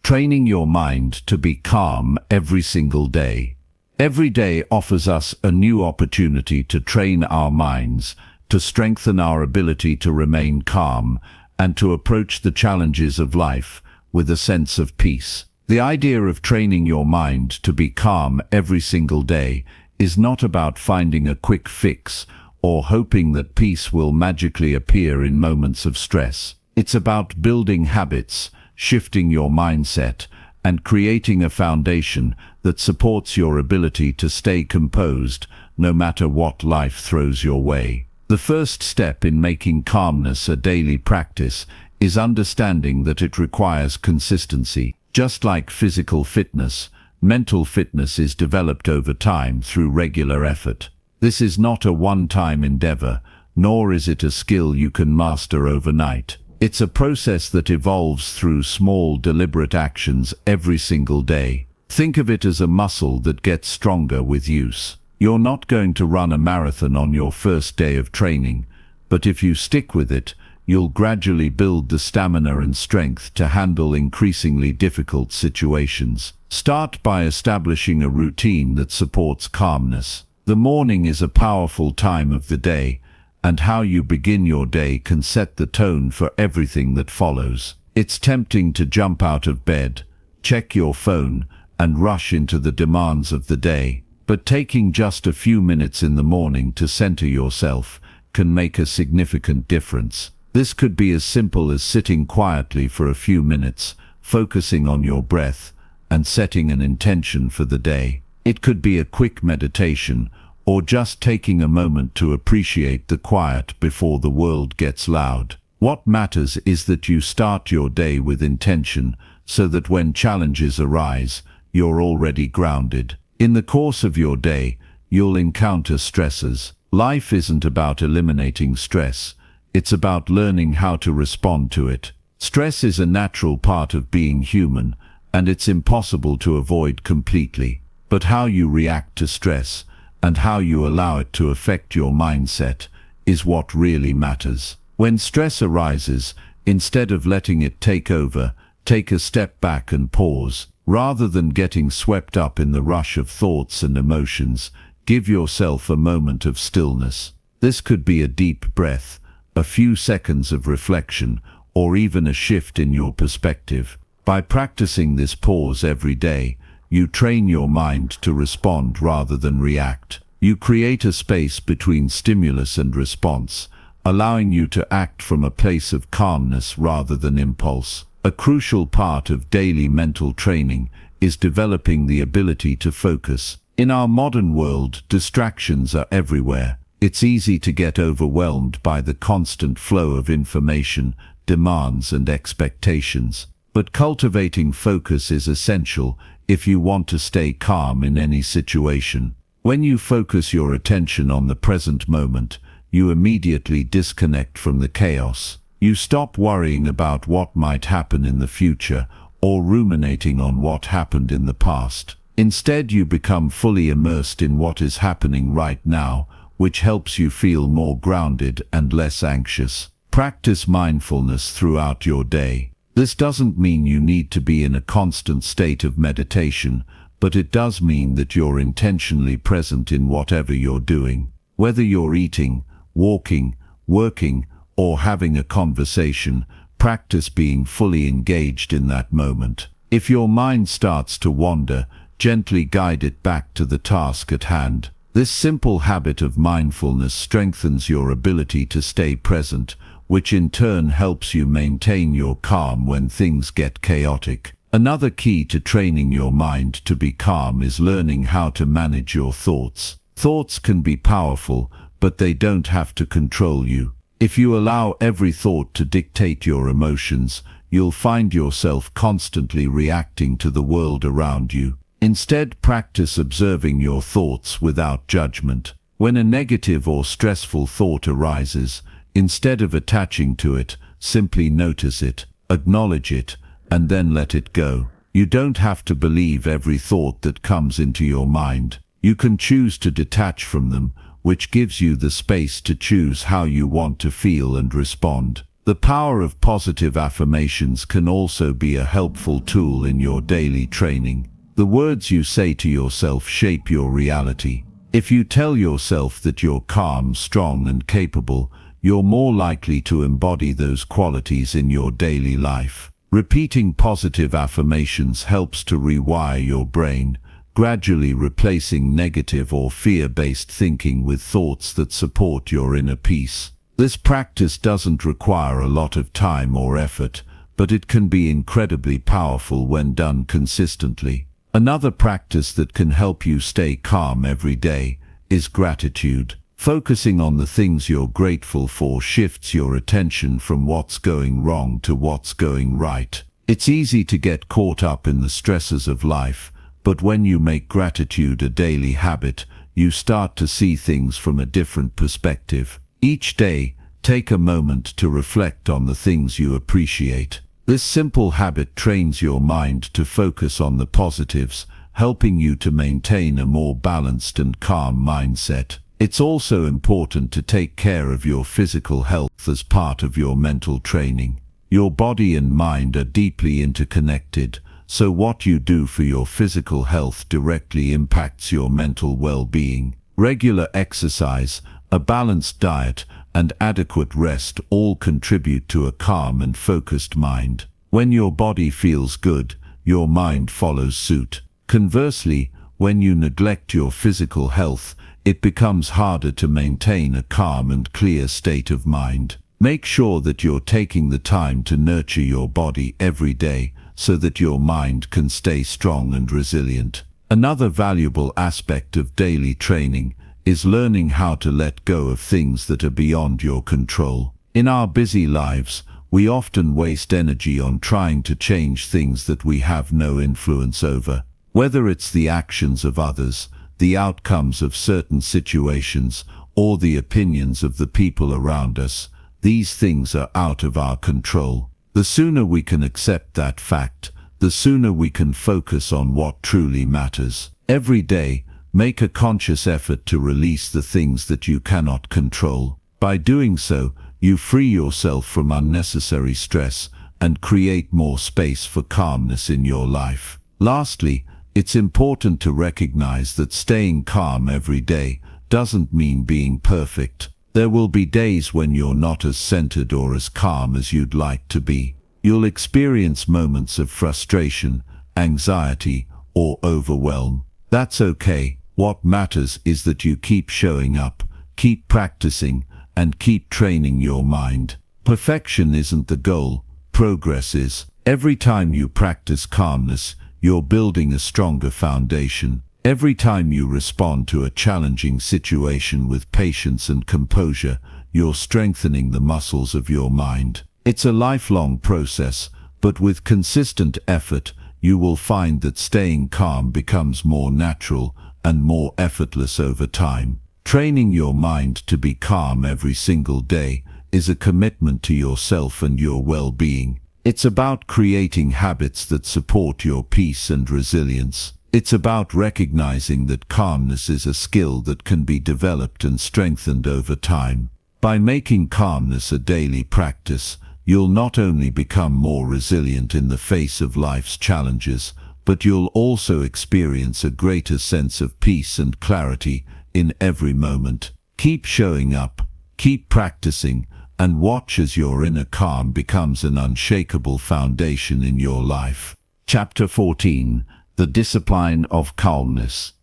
Training your mind to be calm every single day. Every day offers us a new opportunity to train our minds, to strengthen our ability to remain calm, and to approach the challenges of life with a sense of peace. The idea of training your mind to be calm every single day is not about finding a quick fix or hoping that peace will magically appear in moments of stress. It's about building habits, shifting your mindset, and creating a foundation that supports your ability to stay composed no matter what life throws your way. The first step in making calmness a daily practice is understanding that it requires consistency. Just like physical fitness, mental fitness is developed over time through regular effort. This is not a one-time endeavor, nor is it a skill you can master overnight. It's a process that evolves through small, deliberate actions every single day. Think of it as a muscle that gets stronger with use. You're not going to run a marathon on your first day of training, but if you stick with it, you'll gradually build the stamina and strength to handle increasingly difficult situations. Start by establishing a routine that supports calmness. The morning is a powerful time of the day, and how you begin your day can set the tone for everything that follows. It's tempting to jump out of bed, check your phone, and rush into the demands of the day. But taking just a few minutes in the morning to center yourself can make a significant difference. This could be as simple as sitting quietly for a few minutes, focusing on your breath, and setting an intention for the day. It could be a quick meditation, or just taking a moment to appreciate the quiet before the world gets loud. What matters is that you start your day with intention, so that when challenges arise, you're already grounded. In the course of your day, you'll encounter stressors. Life isn't about eliminating stress, it's about learning how to respond to it. Stress is a natural part of being human, and it's impossible to avoid completely. But how you react to stress, and how you allow it to affect your mindset, is what really matters. When stress arises, instead of letting it take over, take a step back and pause. Rather than getting swept up in the rush of thoughts and emotions, give yourself a moment of stillness. This could be a deep breath, a few seconds of reflection, or even a shift in your perspective. By practicing this pause every day, you train your mind to respond rather than react. You create a space between stimulus and response, allowing you to act from a place of calmness rather than impulse. A crucial part of daily mental training is developing the ability to focus. In our modern world, distractions are everywhere. It's easy to get overwhelmed by the constant flow of information, demands, and expectations. But cultivating focus is essential if you want to stay calm in any situation. When you focus your attention on the present moment, you immediately disconnect from the chaos. You stop worrying about what might happen in the future or ruminating on what happened in the past. Instead, you become fully immersed in what is happening right now, which helps you feel more grounded and less anxious. Practice mindfulness throughout your day. This doesn't mean you need to be in a constant state of meditation, but it does mean that you're intentionally present in whatever you're doing. Whether you're eating, walking, working, or having a conversation, practice being fully engaged in that moment. If your mind starts to wander, gently guide it back to the task at hand. This simple habit of mindfulness strengthens your ability to stay present, which in turn helps you maintain your calm when things get chaotic. Another key to training your mind to be calm is learning how to manage your thoughts. Thoughts can be powerful, but they don't have to control you. If you allow every thought to dictate your emotions, you'll find yourself constantly reacting to the world around you. Instead, practice observing your thoughts without judgment. When a negative or stressful thought arises, instead of attaching to it, simply notice it, acknowledge it, and then let it go. You don't have to believe every thought that comes into your mind. You can choose to detach from them, which gives you the space to choose how you want to feel and respond. The power of positive affirmations can also be a helpful tool in your daily training. The words you say to yourself shape your reality. If you tell yourself that you're calm, strong, and capable, you're more likely to embody those qualities in your daily life. Repeating positive affirmations helps to rewire your brain, gradually replacing negative or fear-based thinking with thoughts that support your inner peace. This practice doesn't require a lot of time or effort, but it can be incredibly powerful when done consistently. Another practice that can help you stay calm every day is gratitude. Focusing on the things you're grateful for shifts your attention from what's going wrong to what's going right. It's easy to get caught up in the stresses of life, but when you make gratitude a daily habit, you start to see things from a different perspective. Each day, take a moment to reflect on the things you appreciate. This simple habit trains your mind to focus on the positives, helping you to maintain a more balanced and calm mindset. It's also important to take care of your physical health as part of your mental training. Your body and mind are deeply interconnected, so what you do for your physical health directly impacts your mental well-being. Regular exercise, a balanced diet, and adequate rest all contribute to a calm and focused mind. When your body feels good, your mind follows suit. Conversely, when you neglect your physical health, it becomes harder to maintain a calm and clear state of mind. Make sure that you're taking the time to nurture your body every day so that your mind can stay strong and resilient. Another valuable aspect of daily training is learning how to let go of things that are beyond your control. In our busy lives, we often waste energy on trying to change things that we have no influence over. Whether it's the actions of others, the outcomes of certain situations, or the opinions of the people around us, these things are out of our control. The sooner we can accept that fact, the sooner we can focus on what truly matters. Every day, make a conscious effort to release the things that you cannot control. By doing so, you free yourself from unnecessary stress and create more space for calmness in your life. Lastly, it's important to recognize that staying calm every day doesn't mean being perfect. There will be days when you're not as centered or as calm as you'd like to be. You'll experience moments of frustration, anxiety, or overwhelm. That's okay. What matters is that you keep showing up, keep practicing, and keep training your mind. Perfection isn't the goal, progress is. Every time you practice calmness, you're building a stronger foundation. Every time you respond to a challenging situation with patience and composure, you're strengthening the muscles of your mind. It's a lifelong process, but with consistent effort, you will find that staying calm becomes more natural and more effortless over time. Training your mind to be calm every single day is a commitment to yourself and your well-being. It's about creating habits that support your peace and resilience. It's about recognizing that calmness is a skill that can be developed and strengthened over time. By making calmness a daily practice, you'll not only become more resilient in the face of life's challenges, but you'll also experience a greater sense of peace and clarity in every moment. Keep showing up, keep practicing, and watch as your inner calm becomes an unshakable foundation in your life. Chapter 14. The Discipline of Calmness.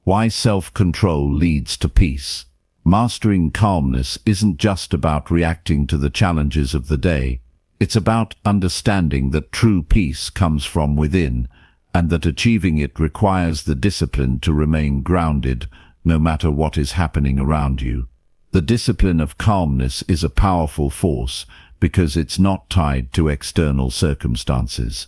Why self-control leads to peace. Mastering calmness isn't just about reacting to the challenges of the day. It's about understanding that true peace comes from within, and that achieving it requires the discipline to remain grounded no matter what is happening around you. The discipline of calmness is a powerful force because it's not tied to external circumstances.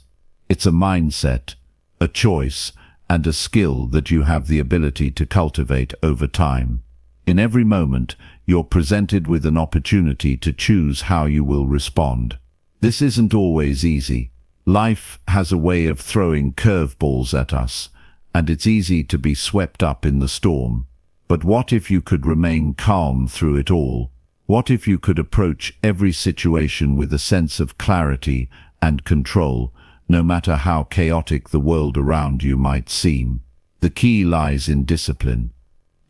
It's a mindset, a choice, and a skill that you have the ability to cultivate over time. In every moment, you're presented with an opportunity to choose how you will respond. This isn't always easy. Life has a way of throwing curveballs at us, and it's easy to be swept up in the storm. But what if you could remain calm through it all? What if you could approach every situation with a sense of clarity and control, no matter how chaotic the world around you might seem? The key lies in discipline.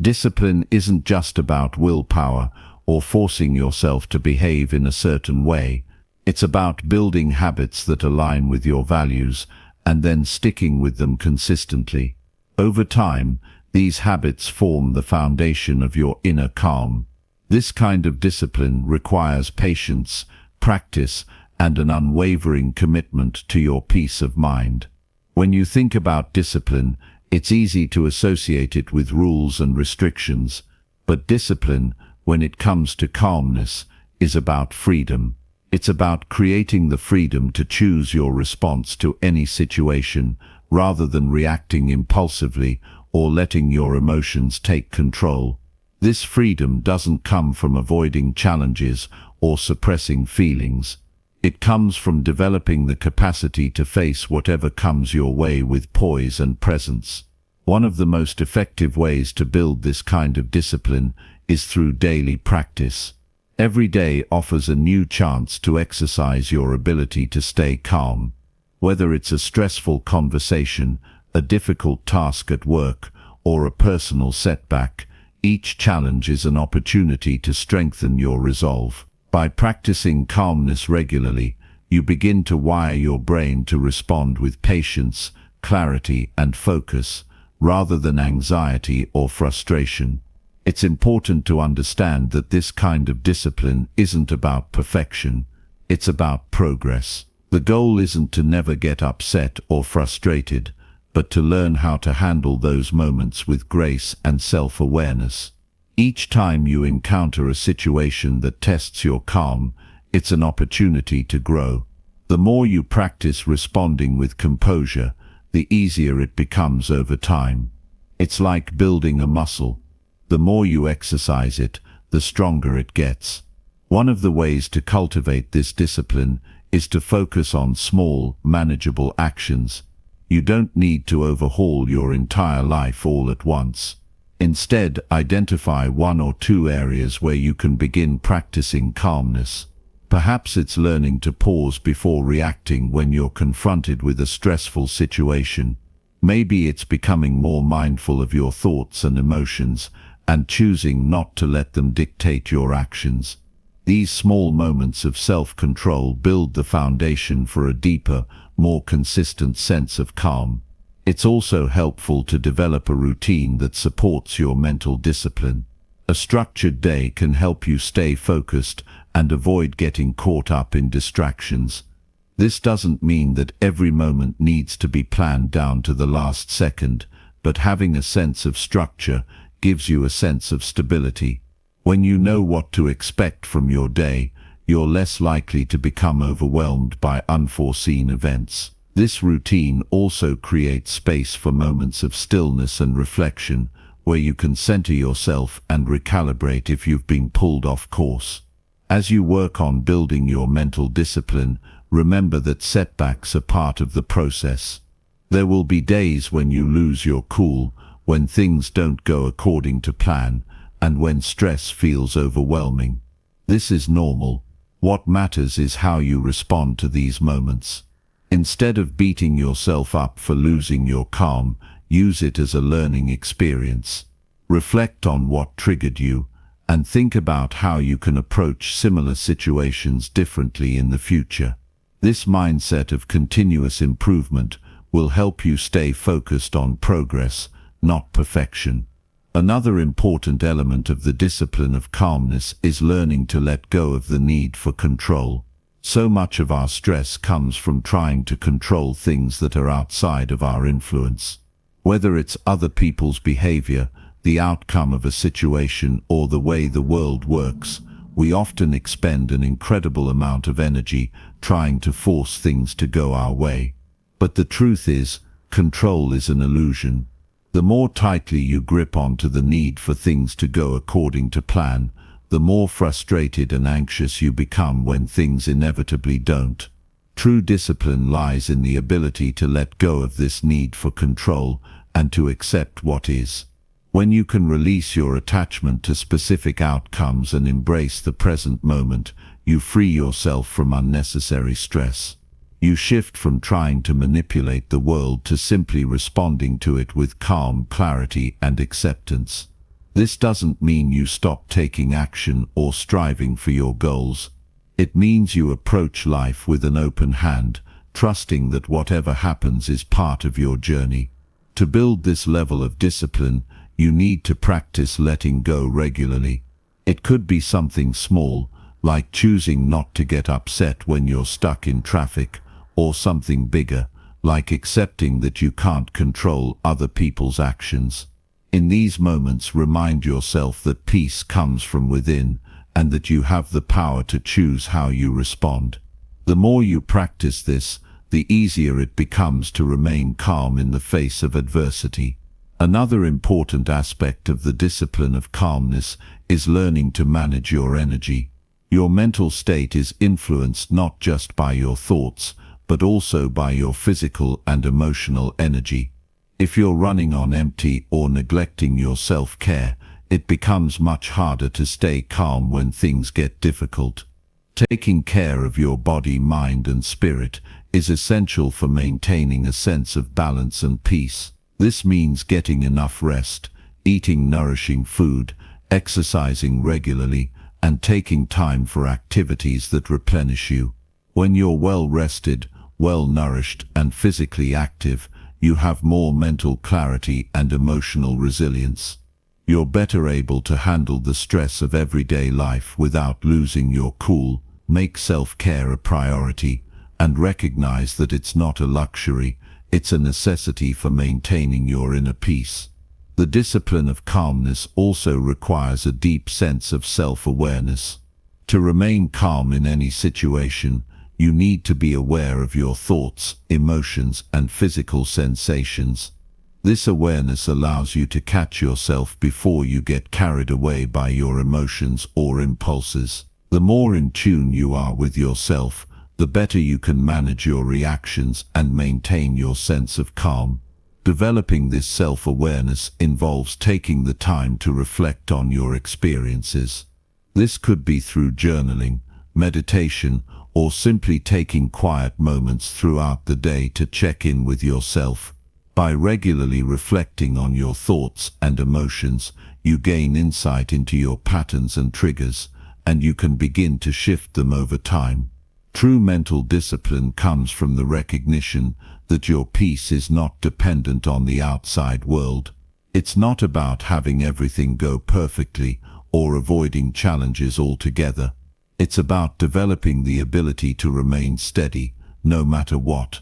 Discipline isn't just about willpower or forcing yourself to behave in a certain way. It's about building habits that align with your values and then sticking with them consistently. Over time, these habits form the foundation of your inner calm. This kind of discipline requires patience, practice, and an unwavering commitment to your peace of mind. When you think about discipline, it's easy to associate it with rules and restrictions, but discipline, when it comes to calmness, is about freedom. It's about creating the freedom to choose your response to any situation, rather than reacting impulsively or letting your emotions take control. This freedom doesn't come from avoiding challenges or suppressing feelings. It comes from developing the capacity to face whatever comes your way with poise and presence. One of the most effective ways to build this kind of discipline is through daily practice. Every day offers a new chance to exercise your ability to stay calm. Whether it's a stressful conversation, a difficult task at work, or a personal setback, each challenge is an opportunity to strengthen your resolve. By practicing calmness regularly, you begin to wire your brain to respond with patience, clarity, and focus, rather than anxiety or frustration. It's important to understand that this kind of discipline isn't about perfection, it's about progress. The goal isn't to never get upset or frustrated, but to learn how to handle those moments with grace and self-awareness. Each time you encounter a situation that tests your calm, it's an opportunity to grow. The more you practice responding with composure, the easier it becomes over time. It's like building a muscle. The more you exercise it, the stronger it gets. One of the ways to cultivate this discipline is to focus on small, manageable actions. You don't need to overhaul your entire life all at once. Instead, identify one or two areas where you can begin practicing calmness. Perhaps it's learning to pause before reacting when you're confronted with a stressful situation. Maybe it's becoming more mindful of your thoughts and emotions and choosing not to let them dictate your actions. These small moments of self-control build the foundation for a deeper, more consistent sense of calm. It's also helpful to develop a routine that supports your mental discipline. A structured day can help you stay focused and avoid getting caught up in distractions. This doesn't mean that every moment needs to be planned down to the last second, but having a sense of structure gives you a sense of stability. When you know what to expect from your day, you're less likely to become overwhelmed by unforeseen events. This routine also creates space for moments of stillness and reflection, where you can center yourself and recalibrate if you've been pulled off course. As you work on building your mental discipline, remember that setbacks are part of the process. There will be days when you lose your cool, when things don't go according to plan, and when stress feels overwhelming. This is normal. What matters is how you respond to these moments. Instead of beating yourself up for losing your calm, use it as a learning experience. Reflect on what triggered you, and think about how you can approach similar situations differently in the future. This mindset of continuous improvement will help you stay focused on progress, not perfection. Another important element of the discipline of calmness is learning to let go of the need for control. So much of our stress comes from trying to control things that are outside of our influence. Whether it's other people's behavior, the outcome of a situation, or the way the world works, we often expend an incredible amount of energy trying to force things to go our way. But the truth is, control is an illusion. The more tightly you grip onto the need for things to go according to plan, the more frustrated and anxious you become when things inevitably don't. True discipline lies in the ability to let go of this need for control and to accept what is. When you can release your attachment to specific outcomes and embrace the present moment, you free yourself from unnecessary stress. You shift from trying to manipulate the world to simply responding to it with calm, clarity, and acceptance. This doesn't mean you stop taking action or striving for your goals. It means you approach life with an open hand, trusting that whatever happens is part of your journey. To build this level of discipline, you need to practice letting go regularly. It could be something small, like choosing not to get upset when you're stuck in traffic, or something bigger, like accepting that you can't control other people's actions. In these moments, remind yourself that peace comes from within and that you have the power to choose how you respond. The more you practice this, the easier it becomes to remain calm in the face of adversity. Another important aspect of the discipline of calmness is learning to manage your energy. Your mental state is influenced not just by your thoughts, but also by your physical and emotional energy. If you're running on empty or neglecting your self-care, it becomes much harder to stay calm when things get difficult. Taking care of your body, mind, and spirit is essential for maintaining a sense of balance and peace. This means getting enough rest, eating nourishing food, exercising regularly, and taking time for activities that replenish you. When you're well rested, well nourished, and physically active, you have more mental clarity and emotional resilience. You're better able to handle the stress of everyday life without losing your cool. Make self-care a priority and recognize that it's not a luxury, it's a necessity for maintaining your inner peace. The discipline of calmness also requires a deep sense of self-awareness. To remain calm in any situation, you need to be aware of your thoughts, emotions, and physical sensations. This awareness allows you to catch yourself before you get carried away by your emotions or impulses. The more in tune you are with yourself, the better you can manage your reactions and maintain your sense of calm. Developing this self-awareness involves taking the time to reflect on your experiences. This could be through journaling, meditation, or simply taking quiet moments throughout the day to check in with yourself. By regularly reflecting on your thoughts and emotions, you gain insight into your patterns and triggers, and you can begin to shift them over time. True mental discipline comes from the recognition that your peace is not dependent on the outside world. It's not about having everything go perfectly or avoiding challenges altogether. It's about developing the ability to remain steady, no matter what.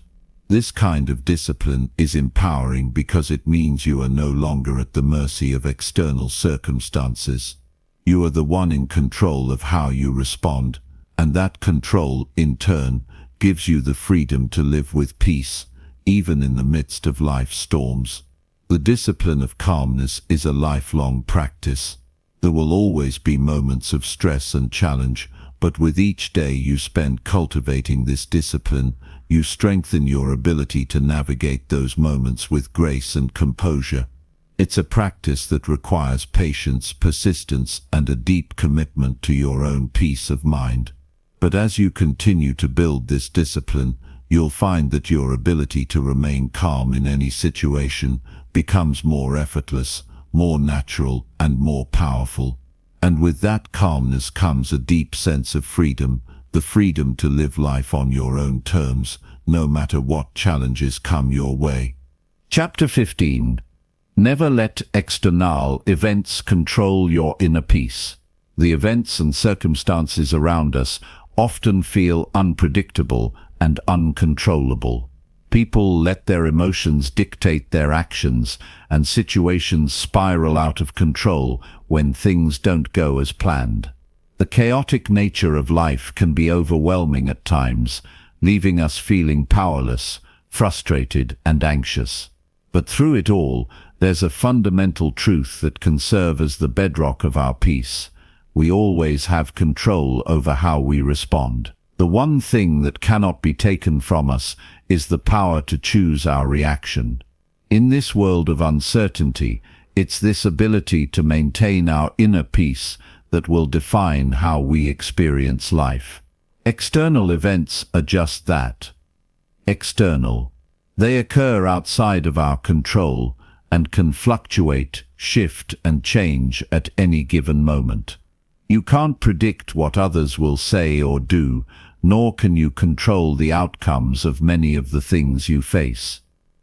This kind of discipline is empowering because it means you are no longer at the mercy of external circumstances. You are the one in control of how you respond, and that control, in turn, gives you the freedom to live with peace, even in the midst of life's storms. The discipline of calmness is a lifelong practice. There will always be moments of stress and challenge, but with each day you spend cultivating this discipline, you strengthen your ability to navigate those moments with grace and composure. It's a practice that requires patience, persistence, and a deep commitment to your own peace of mind. But as you continue to build this discipline, you'll find that your ability to remain calm in any situation becomes more effortless, more natural, and more powerful. And with that calmness comes a deep sense of freedom, the freedom to live life on your own terms, no matter what challenges come your way. Chapter 15. Never let external events control your inner peace. The events and circumstances around us often feel unpredictable and uncontrollable. People let their emotions dictate their actions, and situations spiral out of control when things don't go as planned. The chaotic nature of life can be overwhelming at times, leaving us feeling powerless, frustrated, and anxious. But through it all, there's a fundamental truth that can serve as the bedrock of our peace. We always have control over how we respond. The one thing that cannot be taken from us is the power to choose our reaction. In this world of uncertainty, it's this ability to maintain our inner peace that will define how we experience life. External events are just that. External. They occur outside of our control and can fluctuate, shift, and change at any given moment. You can't predict what others will say or do, nor can you control the outcomes of many of the things you face.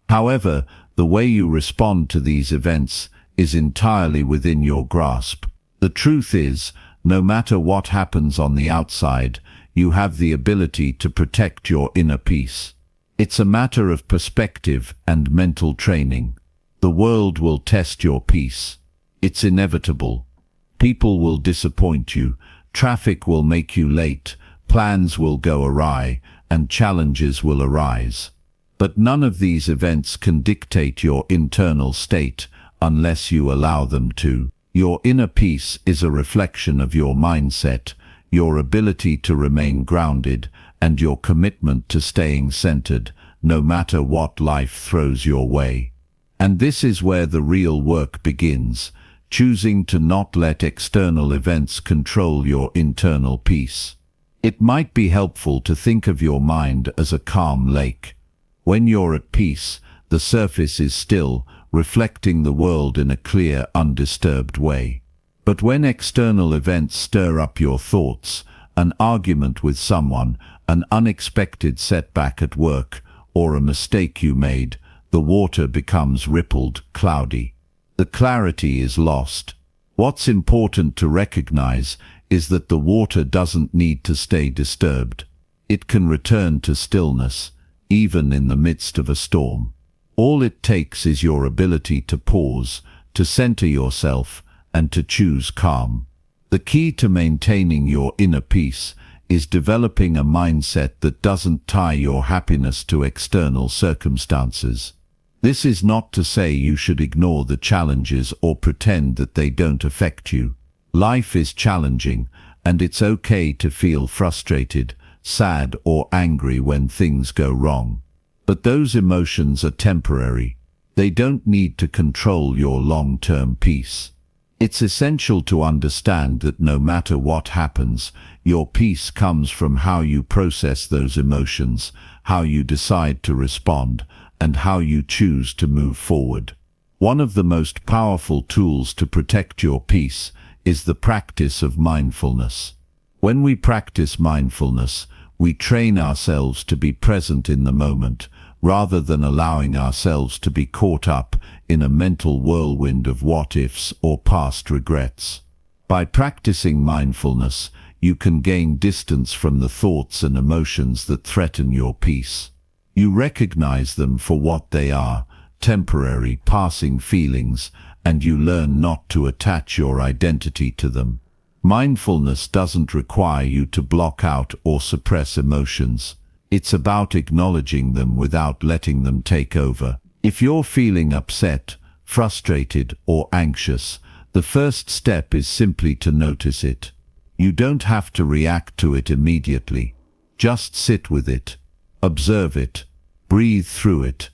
However, the way you respond to these events is entirely within your grasp. The truth is, No matter what happens on the outside, you have the ability to protect your inner peace. It's a matter of perspective and mental training. The world will test your peace. It's inevitable. People will disappoint you, traffic will make you late, plans will go awry, and challenges will arise. But none of these events can dictate your internal state unless you allow them to. Your inner peace is a reflection of your mindset, your ability to remain grounded, and your commitment to staying centered, no matter what life throws your way. And this is where the real work begins, choosing to not let external events control your internal peace. It might be helpful to think of your mind as a calm lake. When you're at peace, the surface is still, reflecting the world in a clear, undisturbed way. But when external events stir up your thoughts, an argument with someone, an unexpected setback at work, or a mistake you made, the water becomes rippled, cloudy. The clarity is lost. What's important to recognize is that the water doesn't need to stay disturbed. It can return to stillness, even in the midst of a storm. All it takes is your ability to pause, to center yourself, and to choose calm. The key to maintaining your inner peace is developing a mindset that doesn't tie your happiness to external circumstances. This is not to say you should ignore the challenges or pretend that they don't affect you. Life is challenging, and it's okay to feel frustrated, sad, or angry when things go wrong. But those emotions are temporary. They don't need to control your long-term peace. It's essential to understand that no matter what happens, your peace comes from how you process those emotions, how you decide to respond, and how you choose to move forward. One of the most powerful tools to protect your peace is the practice of mindfulness. When we practice mindfulness, we train ourselves to be present in the moment, rather than allowing ourselves to be caught up in a mental whirlwind of what-ifs or past regrets. By practicing mindfulness, you can gain distance from the thoughts and emotions that threaten your peace. You recognize them for what they are, temporary, passing feelings, and you learn not to attach your identity to them. Mindfulness doesn't require you to block out or suppress emotions. It's about acknowledging them without letting them take over. If you're feeling upset, frustrated, or anxious, the first step is simply to notice it. You don't have to react to it immediately. Just sit with it. Observe it. Breathe through it.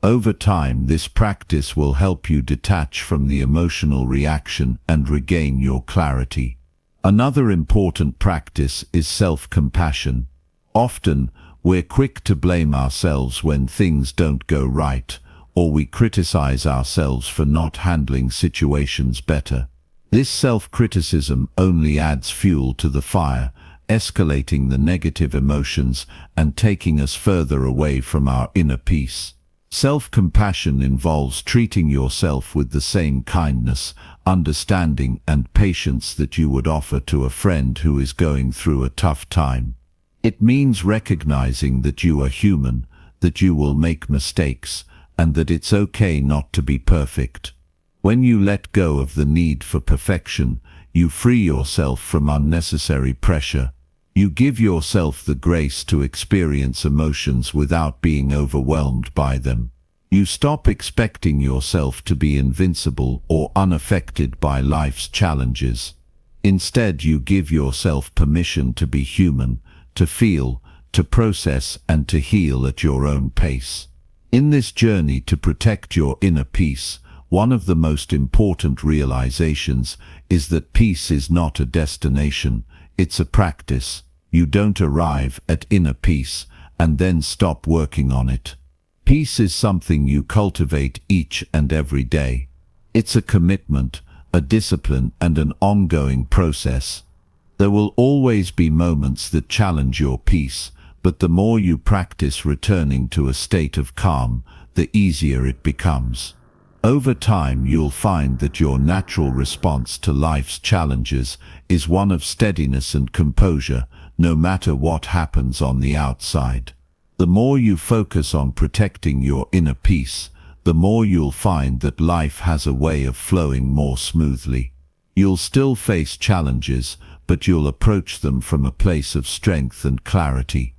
Over time, this practice will help you detach from the emotional reaction and regain your clarity. Another important practice is self-compassion. Often, we're quick to blame ourselves when things don't go right, or we criticize ourselves for not handling situations better. This self-criticism only adds fuel to the fire, escalating the negative emotions and taking us further away from our inner peace. Self-compassion involves treating yourself with the same kindness, understanding, and patience that you would offer to a friend who is going through a tough time. It means recognizing that you are human, that you will make mistakes, and that it's okay not to be perfect. When you let go of the need for perfection, you free yourself from unnecessary pressure. You give yourself the grace to experience emotions without being overwhelmed by them. You stop expecting yourself to be invincible or unaffected by life's challenges. Instead, you give yourself permission to be human, to feel, to process, and to heal at your own pace. In this journey to protect your inner peace, one of the most important realizations is that peace is not a destination, it's a practice. You don't arrive at inner peace and then stop working on it. Peace is something you cultivate each and every day. It's a commitment, a discipline, and an ongoing process. There will always be moments that challenge your peace, but the more you practice returning to a state of calm, the easier it becomes. Over time, you'll find that your natural response to life's challenges is one of steadiness and composure, no matter what happens on the outside. The more you focus on protecting your inner peace, the more you'll find that life has a way of flowing more smoothly. You'll still face challenges, but you'll approach them from a place of strength and clarity.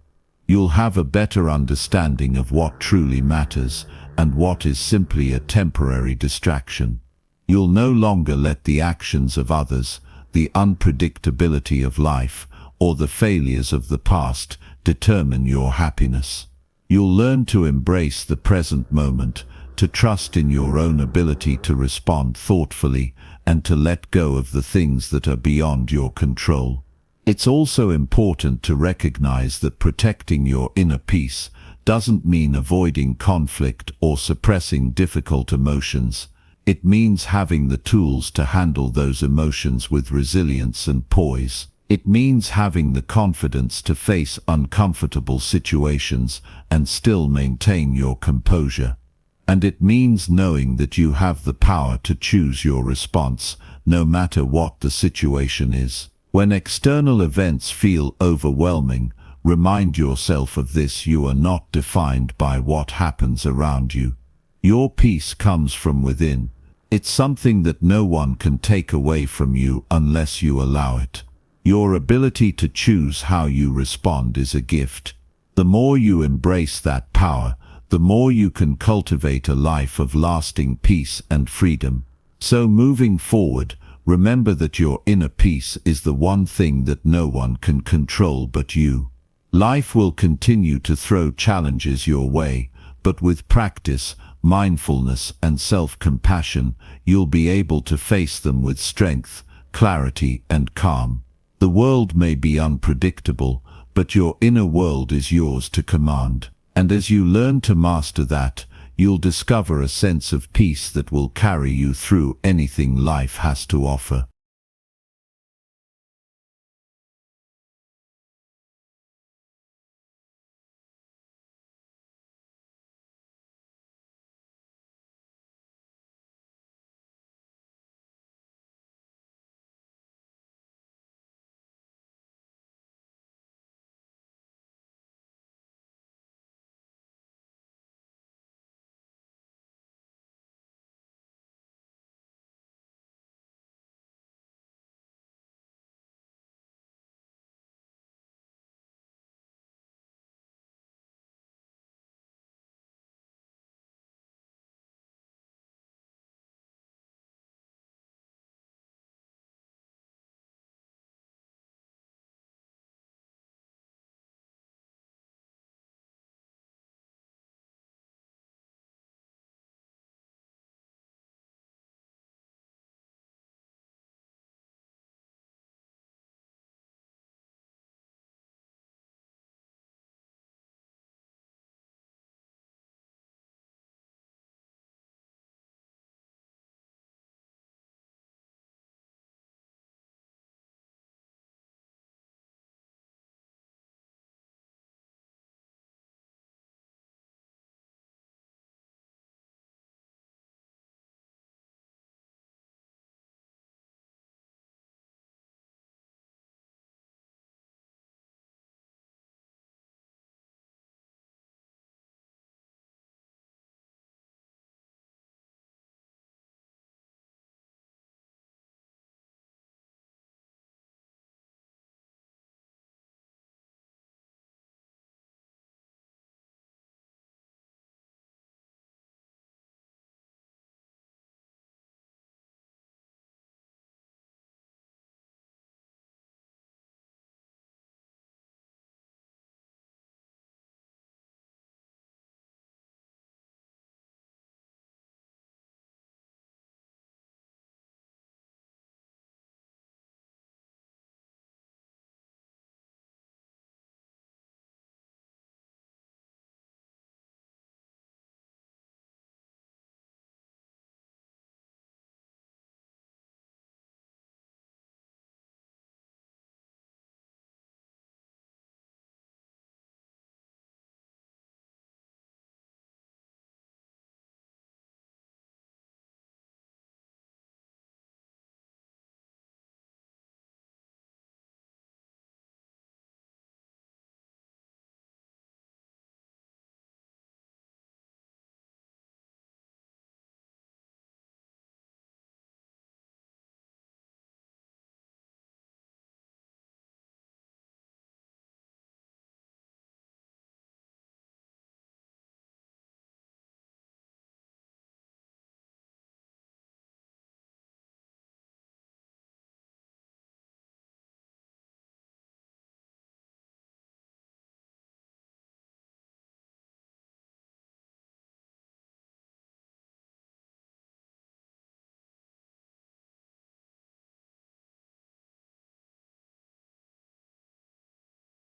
You'll have a better understanding of what truly matters and what is simply a temporary distraction. You'll no longer let the actions of others, the unpredictability of life, or the failures of the past determine your happiness. You'll learn to embrace the present moment, to trust in your own ability to respond thoughtfully, and to let go of the things that are beyond your control. It's also important to recognize that protecting your inner peace doesn't mean avoiding conflict or suppressing difficult emotions. It means having the tools to handle those emotions with resilience and poise. It means having the confidence to face uncomfortable situations and still maintain your composure. And it means knowing that you have the power to choose your response, no matter what the situation is. When external events feel overwhelming, remind yourself of this: you are not defined by what happens around you. Your peace comes from within. It's something that no one can take away from you unless you allow it. Your ability to choose how you respond is a gift. The more you embrace that power, the more you can cultivate a life of lasting peace and freedom. So moving forward, remember that your inner peace is the one thing that no one can control but you. Life will continue to throw challenges your way, but with practice, mindfulness, and self-compassion, you'll be able to face them with strength, clarity, and calm. The world may be unpredictable, but your inner world is yours to command. And as you learn to master that, you'll discover a sense of peace that will carry you through anything life has to offer.